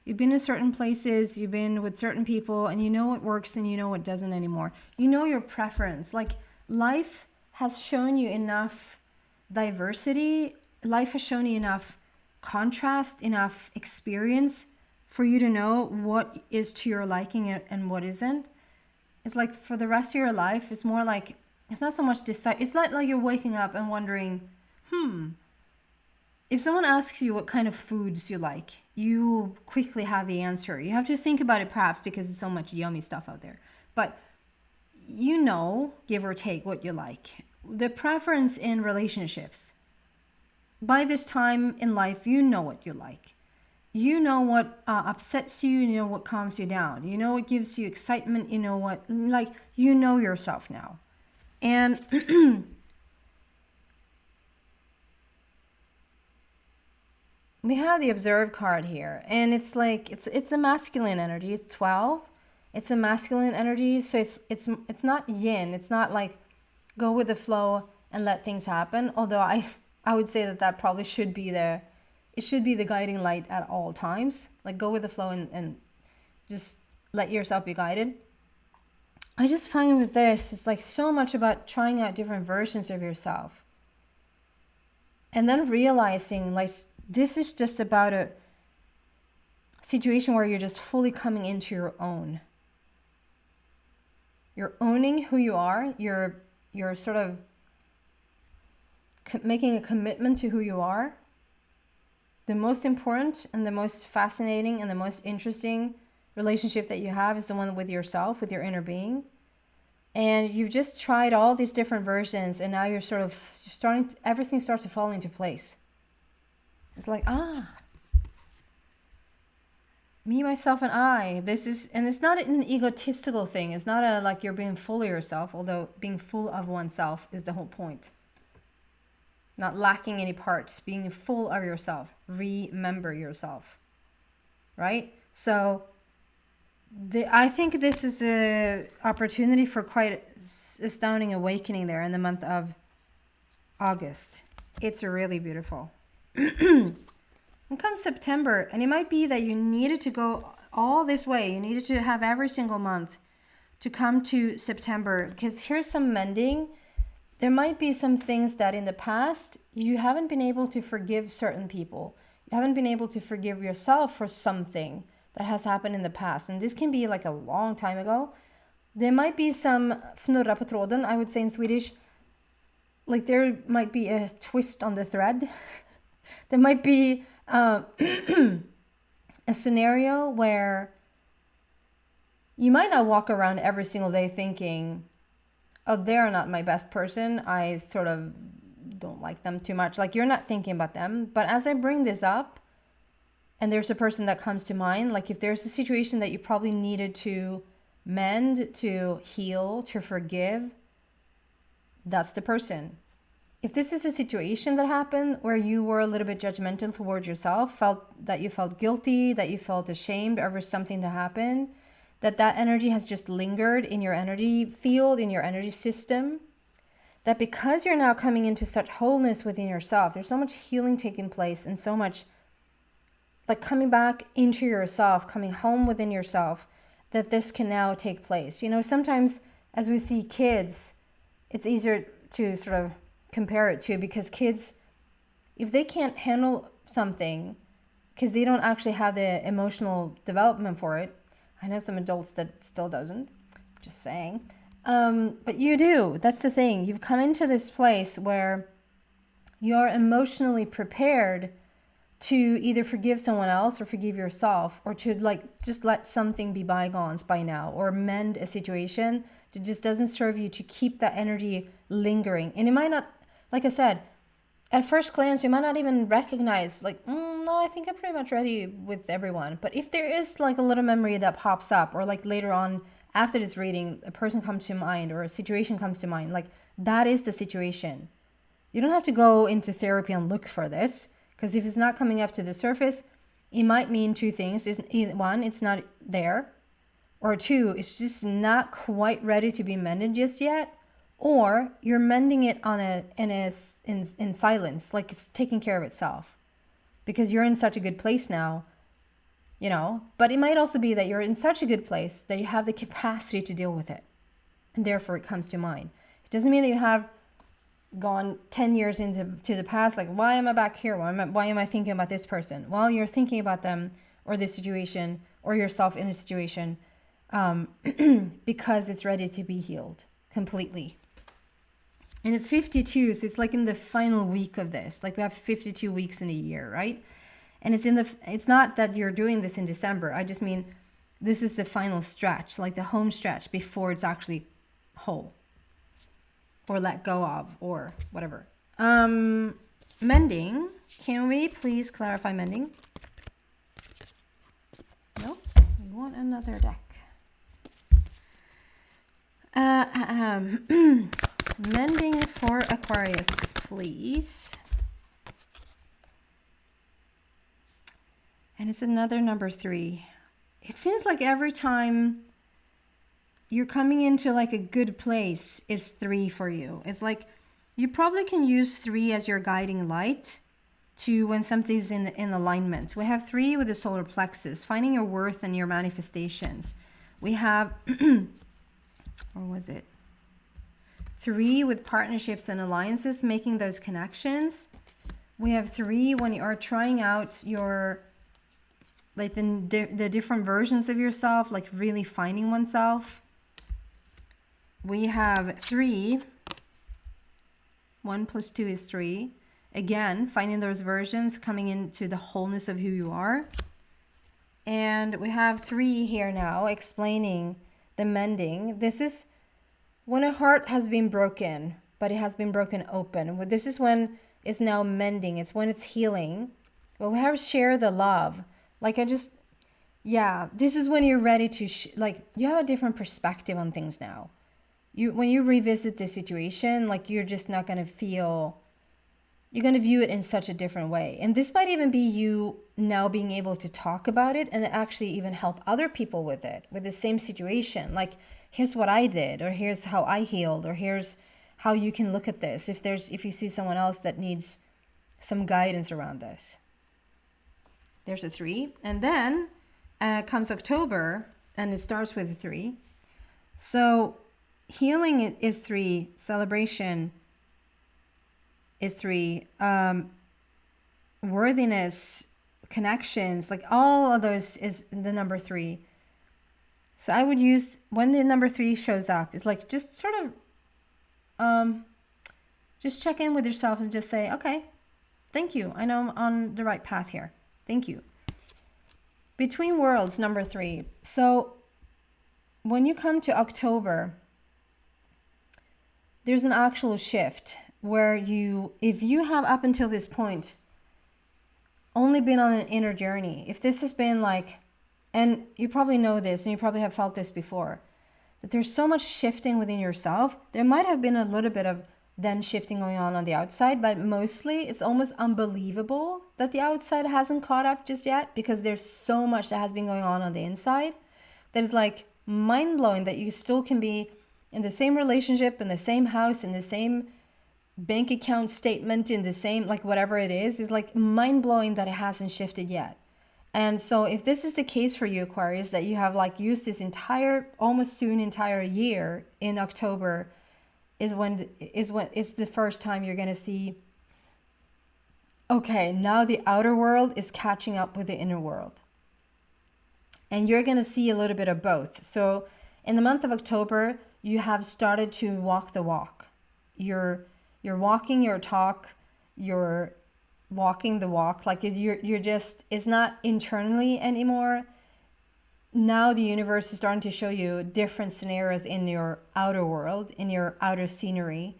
you've been in certain places, you've been with certain people, and you know what works and you know what doesn't anymore. You know your preference. Like life has shown you enough diversity. Life has shown you enough contrast, enough experience for you to know what is to your liking and what isn't. It's like for the rest of your life, it's more like, it's not so much it's not like you're waking up and wondering, if someone asks you what kind of foods you like, you quickly have the answer. You have to think about it perhaps because there's so much yummy stuff out there. But give or take, what you like. The preference in relationships. By this time in life, you know what you like. You know what upsets you, you know what calms you down. You know what gives you excitement, you know what, you know yourself now. And we have the Observe card here. And it's like, it's a masculine energy. It's 12. It's a masculine energy. So it's not yin. It's not like go with the flow and let things happen. Although I would say that probably should be there. It should be the guiding light at all times. Like go with the flow and just let yourself be guided. I just find with this, it's like so much about trying out different versions of yourself. And then realizing like this is just about a situation where you're just fully coming into your own. You're owning who you are. You're sort of making a commitment to who you are. The most important and the most fascinating and the most interesting relationship that you have is the one with yourself, with your inner being. And you've just tried all these different versions, and now you're everything starts to fall into place. It's like, me, myself, and I. And it's not an egotistical thing. It's not like you're being full of yourself, although being full of oneself is the whole point. Not lacking any parts, being full of yourself. Remember yourself. right? So I think this is a opportunity for quite astounding awakening there in the month of August. It's really beautiful. And come September, and it might be that you needed to go all this way. You needed to have every single month to come to September, because here's some mending. There might be some things that in the past you haven't been able to forgive certain people. You haven't been able to forgive yourself for something that has happened in the past. And this can be like a long time ago. There might be some fnurra på tråden, I would say in Swedish. Like there might be a twist on the thread. There might be a scenario where you might not walk around every single day thinking, oh, they're not my best person. I sort of don't like them too much. Like you're not thinking about them. But as I bring this up, and there's a person that comes to mind, like if there's a situation that you probably needed to mend, to heal, to forgive, that's the person. If this is a situation that happened where you were a little bit judgmental towards yourself, that you felt guilty, that you felt ashamed over something that happened, that energy has just lingered in your energy field, in your energy system, that because you're now coming into such wholeness within yourself, there's so much healing taking place and so much like coming back into yourself, coming home within yourself, that this can now take place. You know, sometimes as we see kids, it's easier to sort of compare it to, because kids, if they can't handle something because they don't actually have the emotional development for it. I know some adults that still doesn't, just saying, but you do. That's the thing. You've come into this place where you're emotionally prepared to either forgive someone else or forgive yourself, or to like just let something be bygones by now, or mend a situation that just doesn't serve you, to keep that energy lingering. And it might not, like I said, at first glance, you might not even recognize, like, no, I think I'm pretty much ready with everyone. But if there is like a little memory that pops up, or like later on after this reading, a person comes to mind or a situation comes to mind, like that is the situation. You don't have to go into therapy and look for this, because if it's not coming up to the surface, it might mean two things. One, it's not there, or two, it's just not quite ready to be mended just yet. Or you're mending it in silence, like it's taking care of itself because you're in such a good place now, you know. But it might also be that you're in such a good place that you have the capacity to deal with it, and therefore it comes to mind. It doesn't mean that you have gone 10 years into the past, like, why am I back here? Why am I thinking about this person? Well, you're thinking about them or this situation or yourself in a situation because it's ready to be healed completely. And it's 52, so it's like in the final week of this. Like we have 52 weeks in a year, right? And it's not that you're doing this in December. I just mean this is the final stretch, like the home stretch before it's actually whole or let go of or whatever. Mending. Can we please clarify mending? No, we want another deck. Mending for Aquarius, please. And it's another number 3. It seems like every time you're coming into like a good place, it's 3 for you. It's like you probably can use 3 as your guiding light to when something's in alignment. We have 3 with the solar plexus, finding your worth and your manifestations. We have, or was it? 3 with partnerships and alliances, making those connections. We have 3 when you are trying out your, like the different versions of yourself, like really finding oneself. We have 3, 1 + 2 is 3. Again, finding those versions, coming into the wholeness of who you are. And we have 3 here now, explaining the mending. This is when a heart has been broken, but it has been broken open. This is when it's now mending. It's when it's healing. But we have share the love. Like this is when you're ready to, you have a different perspective on things now. When you revisit the situation, like you're just not going to feel, you're going to view it in such a different way. And this might even be you now being able to talk about it and actually even help other people with it, with the same situation. Like, here's what I did, or here's how I healed, or here's how you can look at this if you see someone else that needs some guidance around this. There's a 3. And then comes October, and it starts with a 3. So healing is 3, celebration is 3, worthiness, connections, like all of those is the number 3. So I would use, when the number 3 shows up, it's like just sort of just check in with yourself and just say, okay, thank you. I know I'm on the right path here. Thank you. Between worlds, number 3. So when you come to October, there's an actual shift where if you have up until this point only been on an inner journey, if this has been like, and you probably know this and you probably have felt this before, that there's so much shifting within yourself, there might have been a little bit of then shifting going on the outside, but mostly it's almost unbelievable that the outside hasn't caught up just yet, because there's so much that has been going on the inside that is like mind-blowing, that you still can be in the same relationship, in the same house, in the same bank account statement, in the same, like whatever it is like mind-blowing that it hasn't shifted yet. And so if this is the case for you, Aquarius, that you have like used this almost soon entire year in October, is when it's the first time you're going to see, okay, now the outer world is catching up with the inner world. And you're going to see a little bit of both. So in the month of October, you have started to walk the walk. You're walking your talk, you're walking the walk. Like you're just, it's not internally anymore. Now the universe is starting to show you different scenarios in your outer world, in your outer scenery,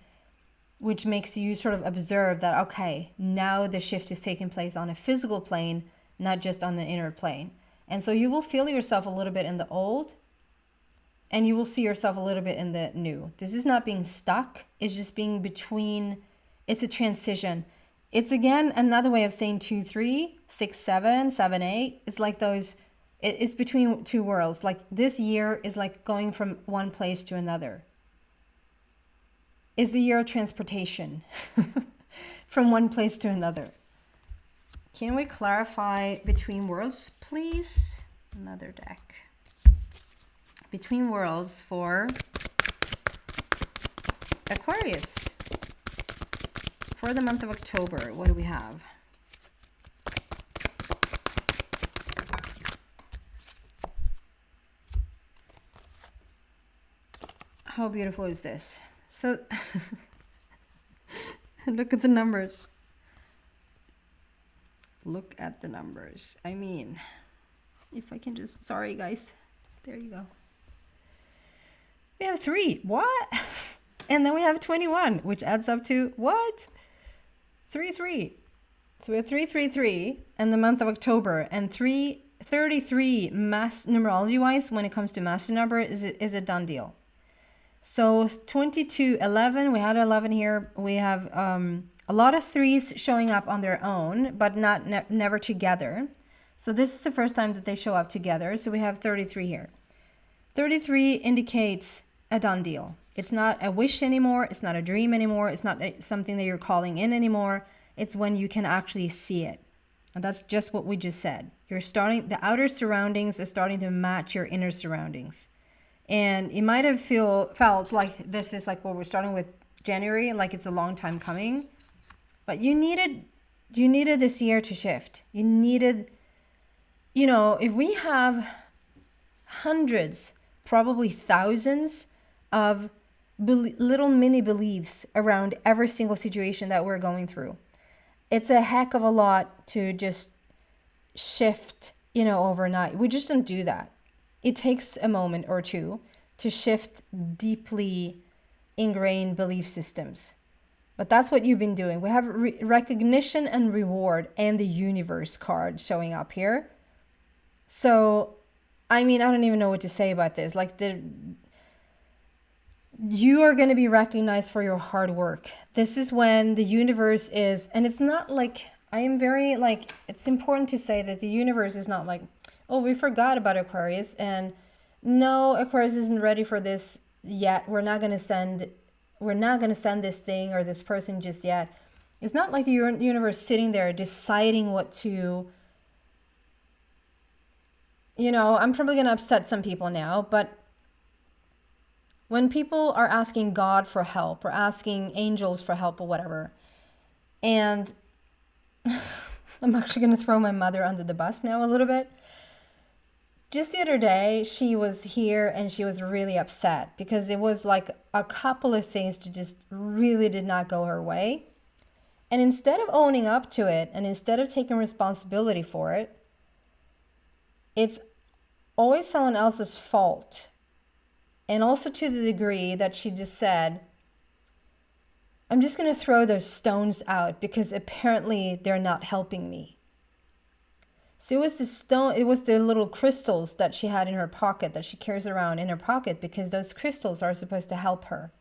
which makes you sort of observe that, okay, now the shift is taking place on a physical plane, not just on the inner plane. And so you will feel yourself a little bit in the old, and you will see yourself a little bit in the new. This is not being stuck. It's just being between. It's a transition. It's, again, another way of saying 2, 3, 6, 7, 7, 8. It's like those, it's between two worlds. Like this year is like going from one place to another. It's a year of transportation from one place to another. Can we clarify between worlds, please? Another deck. Between worlds for Aquarius. For the month of October, what do we have? How beautiful is this? So, look at the numbers. Look at the numbers. I mean, if I can just, sorry guys. There you go. We have 3. What? And then we have 21, which adds up to what? 3, 3. So we have 3, 3, 3 in the month of October, and 33 mass numerology wise, when it comes to master number, is a done deal. So 22, 11, we had 11 here. We have a lot of 3s showing up on their own, but never together. So this is the first time that they show up together. So we have 33 here. 33 indicates a done deal. It's not a wish anymore. It's not a dream anymore. It's not something that you're calling in anymore. It's when you can actually see it. And that's just what we just said. The outer surroundings are starting to match your inner surroundings. And it might have felt like this is like what we're starting with January, like it's a long time coming. But you needed this year to shift. You needed, if we have hundreds, probably thousands of little mini beliefs around every single situation that we're going through, it's a heck of a lot to just shift, overnight. We just don't do that. It takes a moment or two to shift deeply ingrained belief systems. But that's what you've been doing. We have recognition and reward and the universe card showing up here. So, I mean, I don't even know what to say about this. Like you are going to be recognized for your hard work. This is when the universe is, and it's not like, I am very like, it's important to say that the universe is not like, oh, we forgot about Aquarius, and no, Aquarius isn't ready for this yet. We're not going to send this thing or this person just yet. It's not like the universe sitting there deciding what to, I'm probably going to upset some people now, but when people are asking God for help or asking angels for help or whatever, and I'm actually going to throw my mother under the bus now a little bit. Just the other day, she was here and she was really upset because it was like a couple of things that just really did not go her way. And instead of owning up to it and instead of taking responsibility for it, it's always someone else's fault. And also to the degree that she just said, I'm just going to throw those stones out because apparently they're not helping me. So it was the little crystals that she had in her pocket that she carries around in her pocket because those crystals are supposed to help her.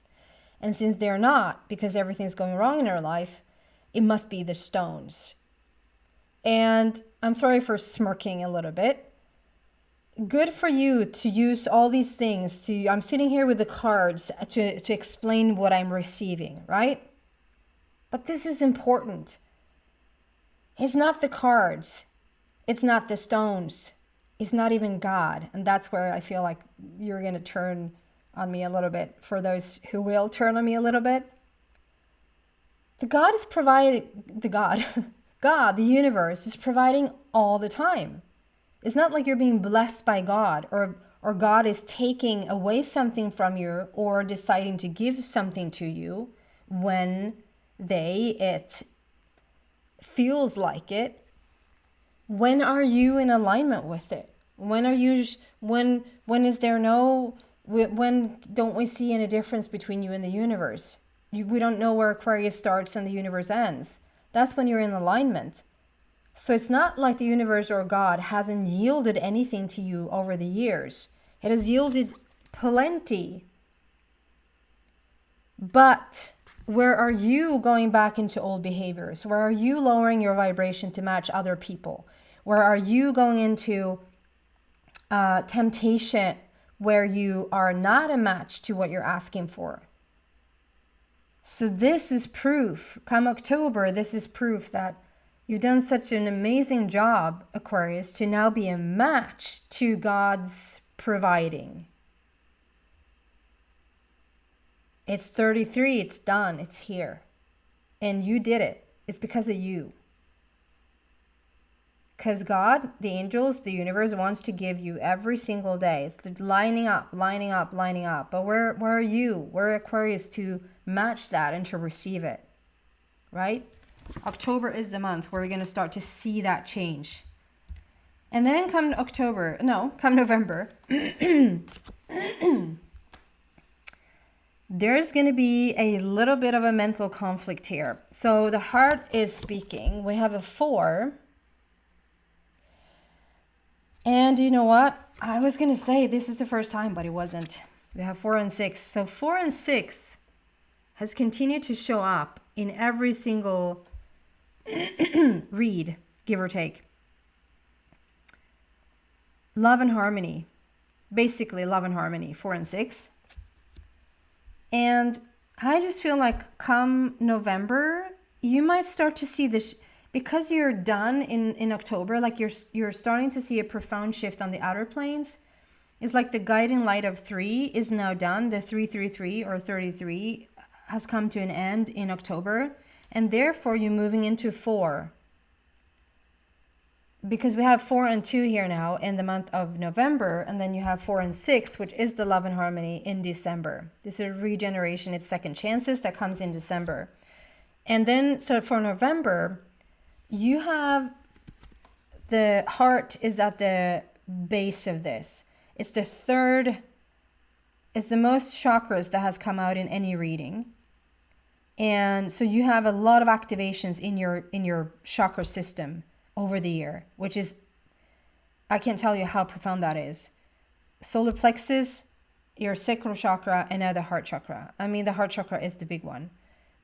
And since they're not, because everything's going wrong in her life, it must be the stones. And I'm sorry for smirking a little bit. Good for you to use all these things I'm sitting here with the cards to explain what I'm receiving, right? But this is important. It's not the cards. It's not the stones. It's not even God. And that's where I feel like you're going to turn on me a little bit. For those who will turn on me a little bit. God, the universe is providing all the time. It's not like you're being blessed by God or God is taking away something from you or deciding to give something to you when it feels like it. When are you in alignment with it? When don't we see any difference between you and the universe? We don't know where Aquarius starts and the universe ends. That's when you're in alignment. So it's not like the universe or God hasn't yielded anything to you over the years. It has yielded plenty. But where are you going back into old behaviors? Where are you lowering your vibration to match other people? Where are you going into temptation where you are not a match to what you're asking for? So this is proof. Come October, this is proof that you've done such an amazing job, Aquarius, to now be a match to God's providing. It's 33, it's done, it's here. And you did it. It's because of you. Because God, the angels, the universe wants to give you every single day. It's the lining up. But where are you? Where are Aquarius to match that and to receive it? Right? October is the month where we're going to start to see that change. And then come November, there's going to be a little bit of a mental conflict here. So the heart is speaking. We have a 4. And you know what? I was going to say this is the first time, but it wasn't. We have 4 and 6. So 4 and 6 has continued to show up in every single read, give or take. Love and harmony. Basically, love and harmony, 4 and 6. And I just feel like come November, you might start to see this. Because you're done in October, like you're starting to see a profound shift on the outer planes. It's like the guiding light of 3 is now done. The 333 or 33 has come to an end in October. And therefore, you're moving into 4. Because we have 4 and 2 here now in the month of November. And then you have 4 and 6, which is the love and harmony in December. This is regeneration. It's second chances that comes in December. And then, so for November, you have the heart is at the base of this. It's the most chakras that has come out in any reading. And so you have a lot of activations in your chakra system over the year, which is, I can't tell you how profound that is. Solar plexus, your sacral chakra, and now the heart chakra. I mean, the heart chakra is the big one.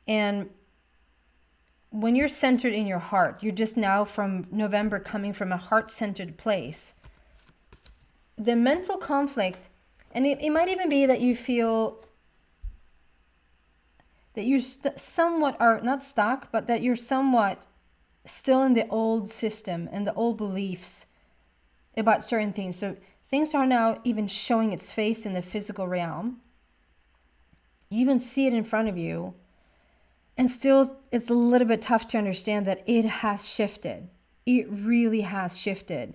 And when you're centered in your heart, you're just now from November coming from a heart-centered place. The mental conflict, and it might even be that you feel that you somewhat are not stuck, but that you're somewhat still in the old system and the old beliefs about certain things. So things are now even showing its face in the physical realm. You even see it in front of you. And still, it's a little bit tough to understand that it has shifted. It really has shifted.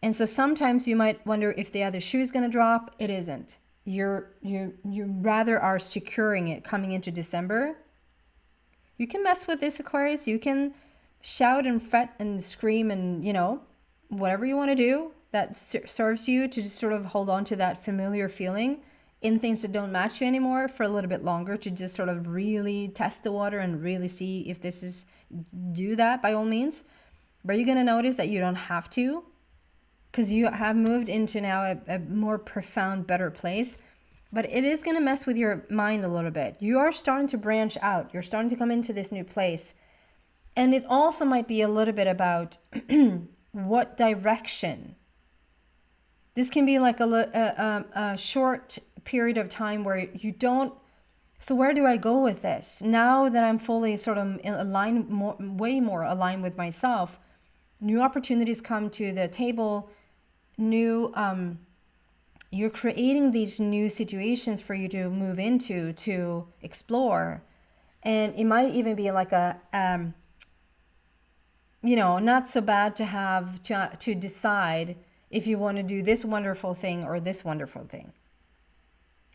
And so sometimes you might wonder if the other shoe is going to drop. It isn't. You rather are securing it coming into December. You can mess with this, Aquarius. You can shout and fret and scream and, whatever you want to do that serves you to just sort of hold on to that familiar feeling in things that don't match you anymore for a little bit longer, to just sort of really test the water and really see if this is, do that by all means. But you're going to notice that you don't have to, because you have moved into now a more profound, better place. But it is going to mess with your mind a little bit. You are starting to branch out. You're starting to come into this new place. And it also might be a little bit about what direction. This can be like a short period of time where you don't, so where do I go with this? Now that I'm fully sort of aligned, way more aligned with myself, new opportunities come to the table, you're creating these new situations for you to move into, to explore. And it might even be like not so bad to have to decide if you want to do this wonderful thing or this wonderful thing.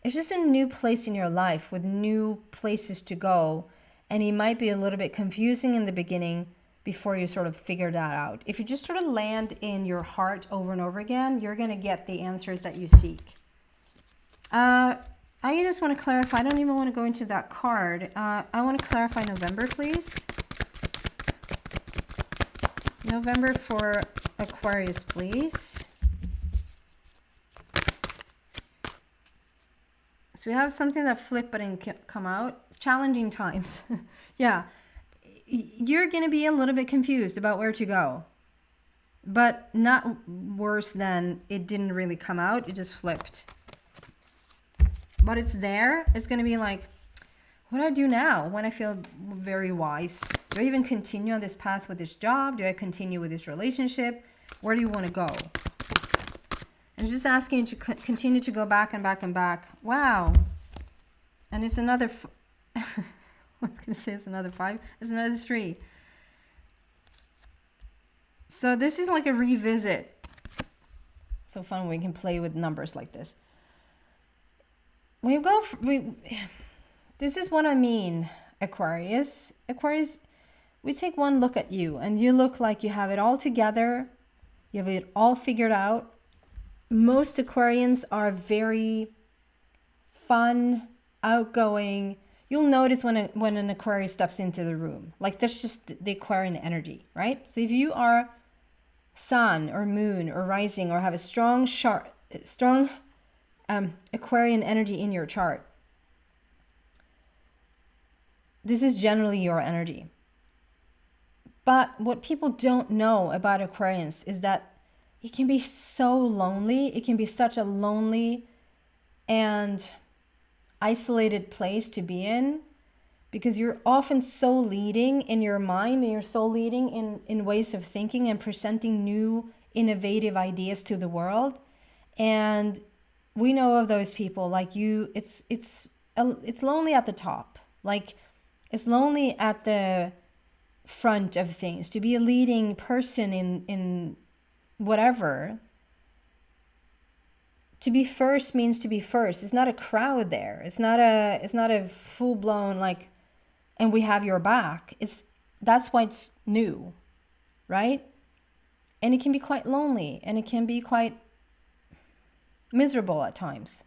It's just a new place in your life with new places to go. And it might be a little bit confusing in the beginning before you sort of figure that out. If you just sort of land in your heart over and over again, you're going to get the answers that you seek. I just want to clarify. I don't even want to go into that card. I want to clarify November, please. November for Aquarius, please. So we have something that flipped but didn't come out. It's challenging times. Yeah. You're going to be a little bit confused about where to go. But not worse than it didn't really come out. It just flipped. But it's there. It's going to be like, what do I do now when I feel very wise? Do I even continue on this path with this job? Do I continue with this relationship? Where do you want to go? And it's just asking you to continue to go back and back and back. Wow. And it's another, I was going to say it's another 5. It's another 3. So this is like a revisit. So fun when we can play with numbers like this. This is what I mean, Aquarius. Aquarius, we take one look at you and you look like you have it all together. You have it all figured out. Most Aquarians are very fun, outgoing. You'll notice when an Aquarius steps into the room. Like that's just the Aquarian energy, right? So if you are sun or moon or rising or have a strong Aquarian energy in your chart, this is generally your energy. But what people don't know about Aquarians is that it can be so lonely. It can be such a lonely and isolated place to be in, because you're often so leading in your mind and you're so leading in ways of thinking and presenting new innovative ideas to the world. And we know of those people like you. It's lonely at the top. Like it's lonely at the front of things. To be a leading person in whatever. To be first means to be first. It's not a crowd there. It's not a full blown like, and we have your back. That's why it's new, right? And it can be quite lonely and it can be quite miserable at times.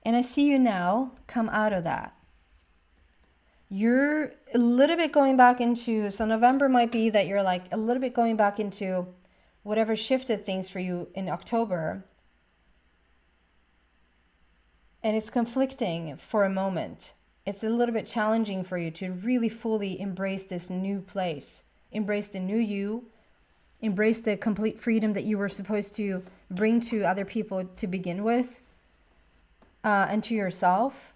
And I see you now come out of that. You're a little bit going back into, so November might be that you're like a little bit going back into whatever shifted things for you in October. And it's conflicting for a moment. It's a little bit challenging for you to really fully embrace this new place, embrace the new you, embrace the complete freedom that you were supposed to bring to other people to begin with, and to yourself.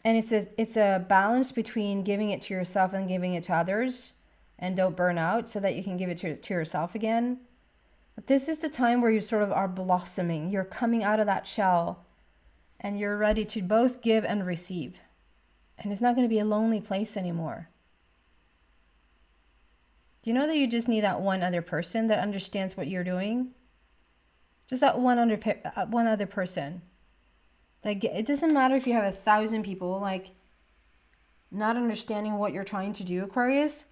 And it's a balance between giving it to yourself and giving it to others, and don't burn out so that you can give it to yourself again. But this is the time where you sort of are blossoming. You're coming out of that shell and you're ready to both give and receive. And it's not going to be a lonely place anymore. Do you know that you just need that one other person that understands what you're doing? Just that one other person. Like, it doesn't matter if you have 1,000 people, like, not understanding what you're trying to do, Aquarius.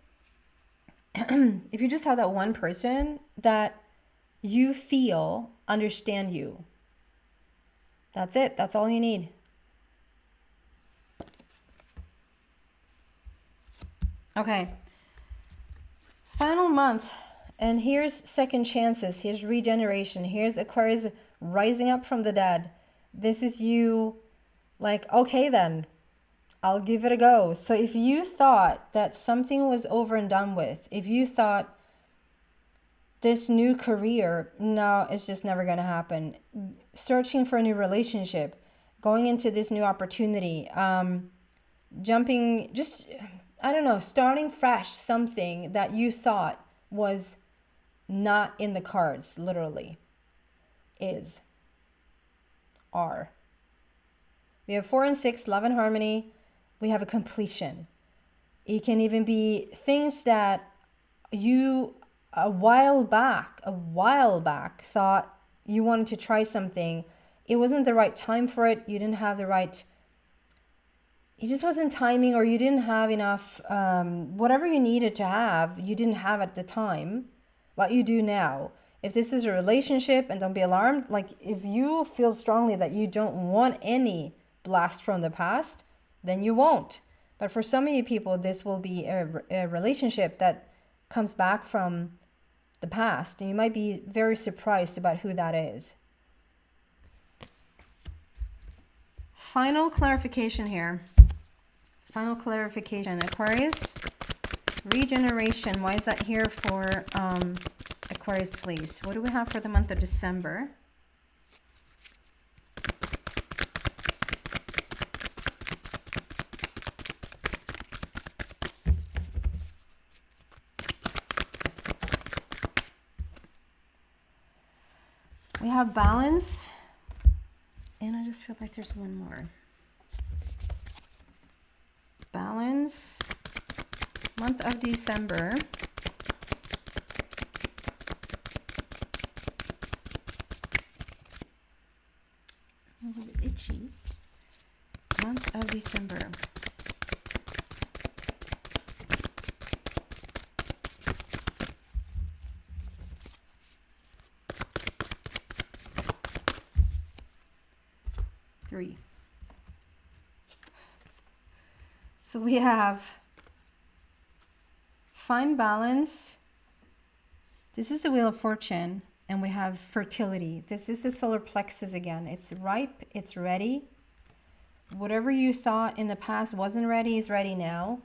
If you just have that one person that you feel understand you, that's it. That's all you need. Okay. Final month. And here's second chances. Here's regeneration. Here's Aquarius rising up from the dead. This is you like, okay then, I'll give it a go. So if you thought that something was over and done with, if you thought this new career, no, it's just never going to happen. Searching for a new relationship, going into this new opportunity, jumping, just, I don't know, starting fresh, something that you thought was not in the cards, literally, are. We have 4 and 6, love and harmony. We have a completion. It can even be things that you a while back thought you wanted to try something. It wasn't the right time for it. You didn't have the right, it just wasn't timing, or you didn't have enough, whatever you needed to have, you didn't have at the time, what you do now. If this is a relationship, and don't be alarmed, like if you feel strongly that you don't want any blast from the past, then you won't. But for some of you people, this will be a relationship that comes back from the past, and you might be very surprised about who that is. Final clarification here. Final clarification, Aquarius. Regeneration, why is that here for Aquarius, please? What do we have for the month of December? We have balance, and I just feel like there's one more. Balance, month of December. A little bit itchy. Month of December. Three. So we have find balance. This is the Wheel of Fortune, and we have fertility. This is the solar plexus again. It's ripe, it's ready. Whatever you thought in the past wasn't ready is ready now.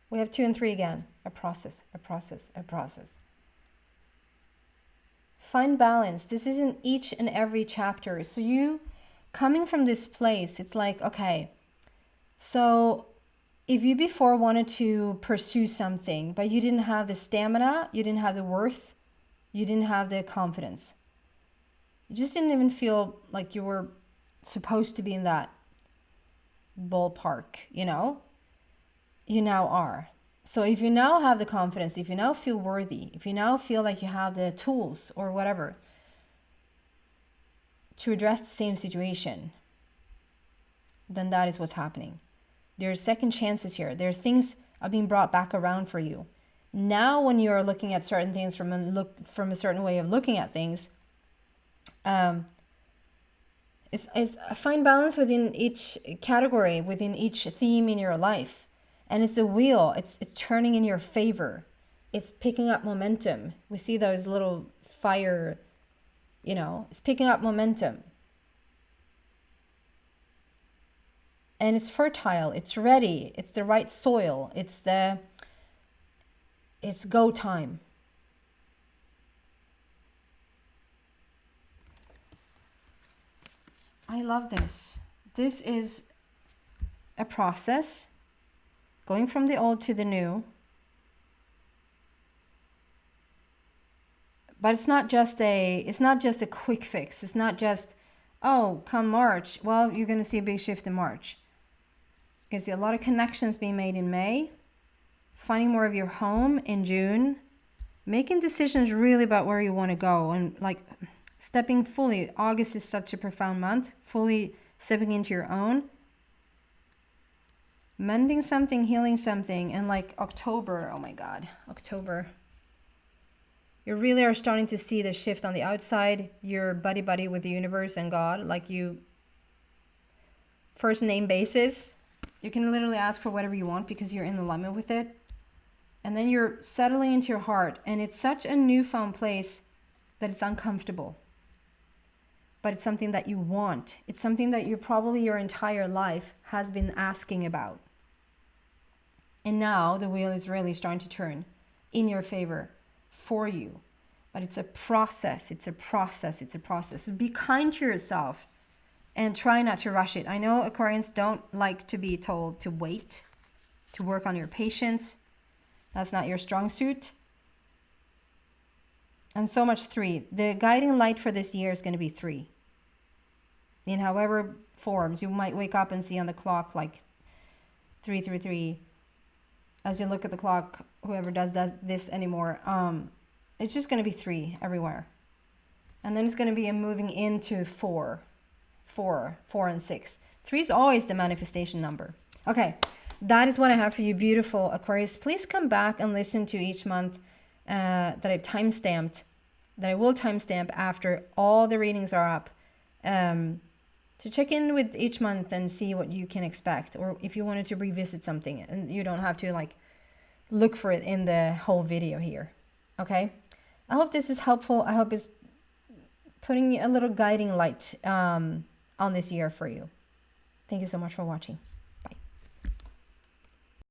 We have 2 and 3 again. A process, a process, a process. Find balance. This is in each and every chapter. So you coming from this place, it's like, okay, so if you before wanted to pursue something, but you didn't have the stamina, you didn't have the worth, you didn't have the confidence, you just didn't even feel like you were supposed to be in that ballpark, you know, you now are. So if you now have the confidence, if you now feel worthy, if you now feel like you have the tools or whatever to address the same situation, then that is what's happening. There are second chances here. There are things are being brought back around for you. Now when you are looking at certain things from a certain way of looking at things, it's a fine balance within each category, within each theme in your life. And it's a wheel. It's turning in your favor. It's picking up momentum. We see those little fire You know, it's picking up momentum. And it's fertile, it's ready, it's the right soil, it's go time. I love this. This is a process going from the old to the new. But it's not just a quick fix. It's not just, oh, come March, well, you're going to see a big shift in March. You're going to see a lot of connections being made in May, finding more of your home in June, making decisions really about where you want to go, and like stepping fully. August is such a profound month, fully stepping into your own, mending something, healing something. And like October, oh my God, October, you really are starting to see the shift on the outside. You're buddy with the universe and God, like you first name basis. You can literally ask for whatever you want because you're in alignment with it. And then you're settling into your heart, and it's such a newfound place that it's uncomfortable. But it's something that you want. It's something that you probably your entire life has been asking about. And now the wheel is really starting to turn in your favor for you. But it's a process. It's a process. It's a process. So be kind to yourself and try not to rush it. I know Aquarians don't like to be told to wait, to work on your patience. That's not your strong suit. And so much 3. The guiding light for this year is going to be 3. In however forms. You might wake up and see on the clock like 333. As you look at the clock, whoever does this anymore, it's just going to be 3 everywhere. And then it's going to be a moving into 4, and 6. 3 is always the manifestation number. Okay, that is what I have for you, beautiful Aquarius. Please come back and listen to each month that I've timestamped, that I will timestamp after all the readings are up, to check in with each month and see what you can expect, or if you wanted to revisit something, and you don't have to like look for it in the whole video here. Okay, I hope this is helpful. I hope it's putting a little guiding light on this year for you. Thank you so much for watching.